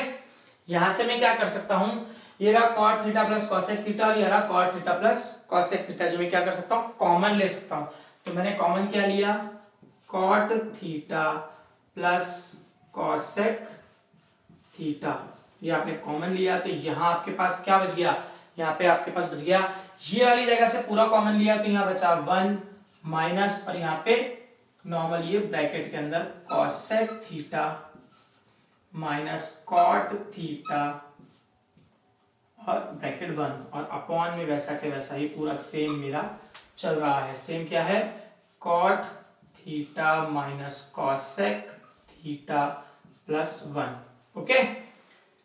यहां से मैं क्या कर सकता हूं, ये रहा cot theta plus cosec theta और ये रहा cot theta plus cosec theta, जो मैं क्या कर सकता हूं, कॉमन ले सकता हूं। तो मैंने कॉमन क्या लिया, cot theta plus cosec theta, ये आपने कॉमन लिया। तो यहां आपके पास क्या बच गया, यहाँ पे आपके पास बच गया, ये वाली जगह से पूरा कॉमन लिया तो यहाँ बचा 1 माइनस, और यहाँ पे नॉर्मल ये ब्रैकेट के अंदर cosec theta minus cot theta और ब्रैकेट बंद, और अपॉन में वैसा के वैसा ही पूरा सेम मेरा चल रहा है। सेम क्या है, cot theta minus cosec theta plus 1। Okay,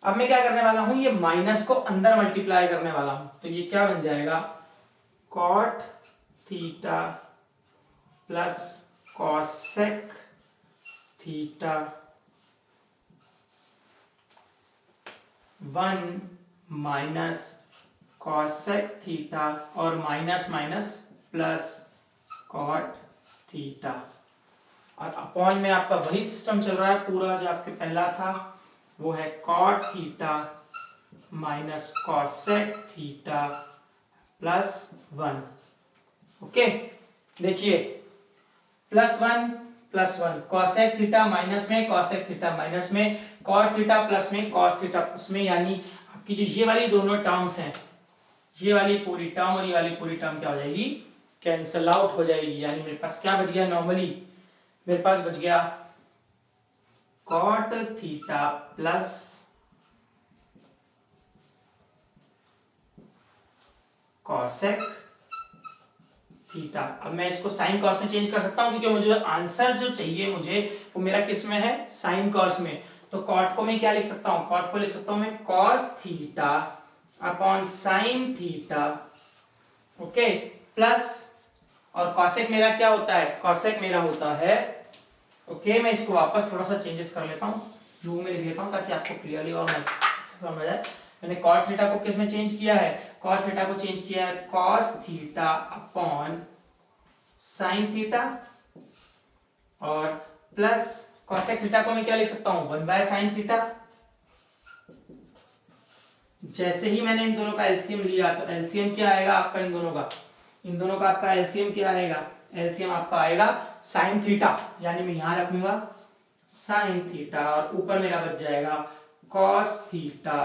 अब मैं क्या करने वाला हूं, ये माइनस को अंदर मल्टीप्लाई करने वाला हूं। तो ये क्या बन जाएगा, cot theta plus cosec theta 1 minus cosec theta और minus minus plus cot theta, और अपॉन में आपका वही सिस्टम चल रहा है पूरा जो आपके पहला था, वो है cot theta minus cosec theta plus 1। Okay, देखिए प्लस 1 cosec थीटा माइनस में, cosec थीटा माइनस में, cot थीटा प्लस में, cos थीटा प्लस में, यानी आपकी जो ये वाली दोनों टर्म्स हैं, ये वाली पूरी टर्म और ये वाली पूरी टर्म क्या हो जाएगी, कैंसल आउट हो जाएगी। यानी मेरे पास क्या बच गया, नॉर्मली मेरे पास बच गया cot theta plus cosec theta. अब मैं इसको साइन कॉस में चेंज कर सकता हूं क्योंकि मुझे आंसर जो चाहिए मुझे वो मेरा किस में है, साइन कॉस में। तो कॉट को मैं क्या लिख सकता हूं, कॉट को लिख सकता हूं मैं cos theta upon sine theta, okay, plus, और कॉसेक मेरा क्या होता है, कॉसेक मेरा होता है, ओके, मैं इसको वापस थोड़ा सा चेंजेस कर लेता हूं, ब्लू में लिख लेता हूं ताकि आपको क्लियरली और अच्छा समझ आए। मैंने कॉट थीटा को किस में चेंज किया है, कॉट थीटा को चेंज किया है cos theta upon sine theta, और प्लस कॉसेक थीटा को मैं क्या लिख सकता हूं, 1 बाय साइन थीटा। जैसे ही मैंने इन दोनों का एलसीएम लिया तो एलसीएम क्या आएगा आपका, इन दोनों का आपका एलसीएम क्या आएगा, एलसीएम आपका आएगा साइन थीटा, यानी मैं यहां रखूंगा साइन थीटा, और ऊपर मेरा बच जाएगा कॉस थीटा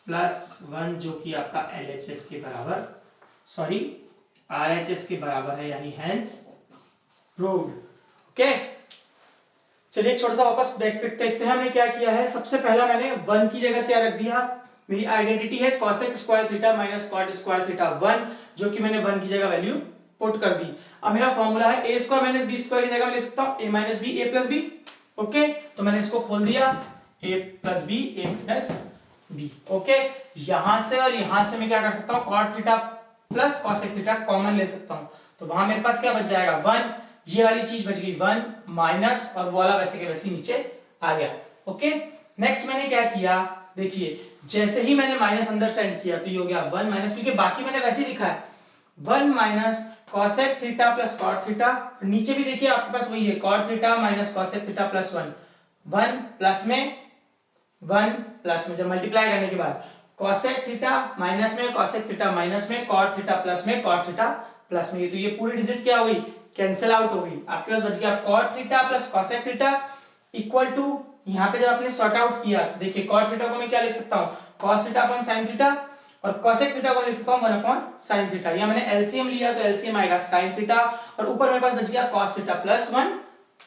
प्लस 1, जो कि आपका एलएचएस के बराबर, सॉरी आरएचएस के बराबर है, यानी हेंस प्रूव्ड। ओके, चलिए छोटा सा वापस देखते हैं हमने क्या किया है। सबसे पहला मैंने 1 की जगह क्या रख दिया, मेरी आइडेंटिटी है cosec square theta minus cot square theta 1, जो कि मैंने 1 की जगह वैल्यू पुट कर दी। अब मेरा फॉर्मूला है a square minus B square की जगह मैं लिख सकता हूं a minus B a plus B, okay, तो मैंने इसको खोल दिया a plus B a plus B, okay. यहां से और यहां से मैं क्या कर सकता हूं, cot theta plus cosec theta common ले सकता हूं, तो वहां मेरे पास क्या बच जाएगा 1, ये वाली चीज बच गई 1 माइनस, और वो वाला वैसे के वैसे नीचे आ गया, ओके। नेक्स्ट मैंने क्या किया, देखिए जैसे ही मैंने माइनस अंदर सेंड किया तो ये हो गया 1 माइनस, क्योंकि बाकी मैंने वैसे लिखा है 1 minus cosec theta plus cot theta, नीचे भी देखिए आपके पास वही है cot theta minus cosec theta plus 1, 1 plus में जब मल्टीप्लाई करने के बाद cosec थीटा माइनस में cosec थीटा माइनस में cot थीटा प्लस में cot थीटा प्लस में, तो ये पूरी डिजिट क्या हुई, कैंसिल आउट हो गई, आपके पास बच गया cot theta plus cosec theta equal to, यहाँ पे जब आपने सॉर्ट आउट किया तो देखिए cot थीटा को मैं क्या लिख सकता हूँ, cos theta upon sin theta, और cosec थीटा को लिख सकता हूँ 1 अपॉन sin थीटा। यहाँ मैंने एलसीएम लिया तो एलसीएम आएगा sin थीटा, और ऊपर मेरे पास बच गया cos थीटा प्लस 1,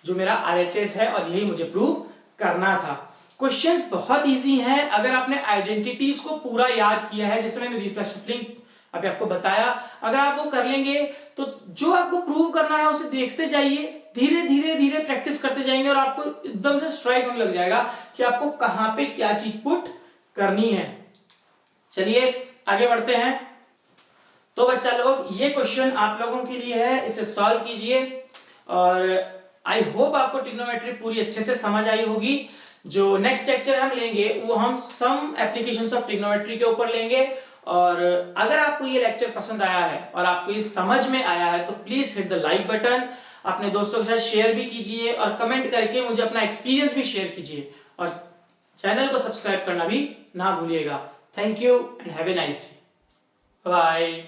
जो मेरा आरएचएस है, और यही मुझे प्रूव करना था। क्वेश्चंस बहुत इजी हैं अगर आपने आइडेंटिटीज को पूरा याद किया है, जैसे मैंने रिफ्लेक्शन अभी आपको बताया, अगर आप वो कर लेंगे तो जो आपको प्रूव करना है उसे देखते जाइए, धीरे धीरे धीरे प्रैक्टिस करते जाएंगे, और आपको एकदम से स्ट्राइक होने लग जाएगा कि आपको कहां पे क्या चीज पुट करनी है। चलिए आगे बढ़ते हैं। तो बच्चा लोग ये क्वेश्चन आप लोगों के लिए है, इसे सॉल्व कीजिए, और आई होप आपको ट्रिग्नोमेट्री पूरी अच्छे से समझ आई होगी। जो नेक्स्ट लेक्चर हम लेंगे वो हम सम एप्लीकेशंस ऑफ ट्रिग्नोमेट्री के ऊपर लेंगे, और अगर आपको ये लेक्चर पसंद आया है और आपको ये समझ में आया है तो please hit the like button, अपने दोस्तों के साथ शेयर भी कीजिए, और कमेंट करके मुझे अपना एक्सपीरियंस भी शेयर कीजिए, और चैनल को सब्सक्राइब करना भी ना भूलिएगा। Thank you and have a nice day, bye.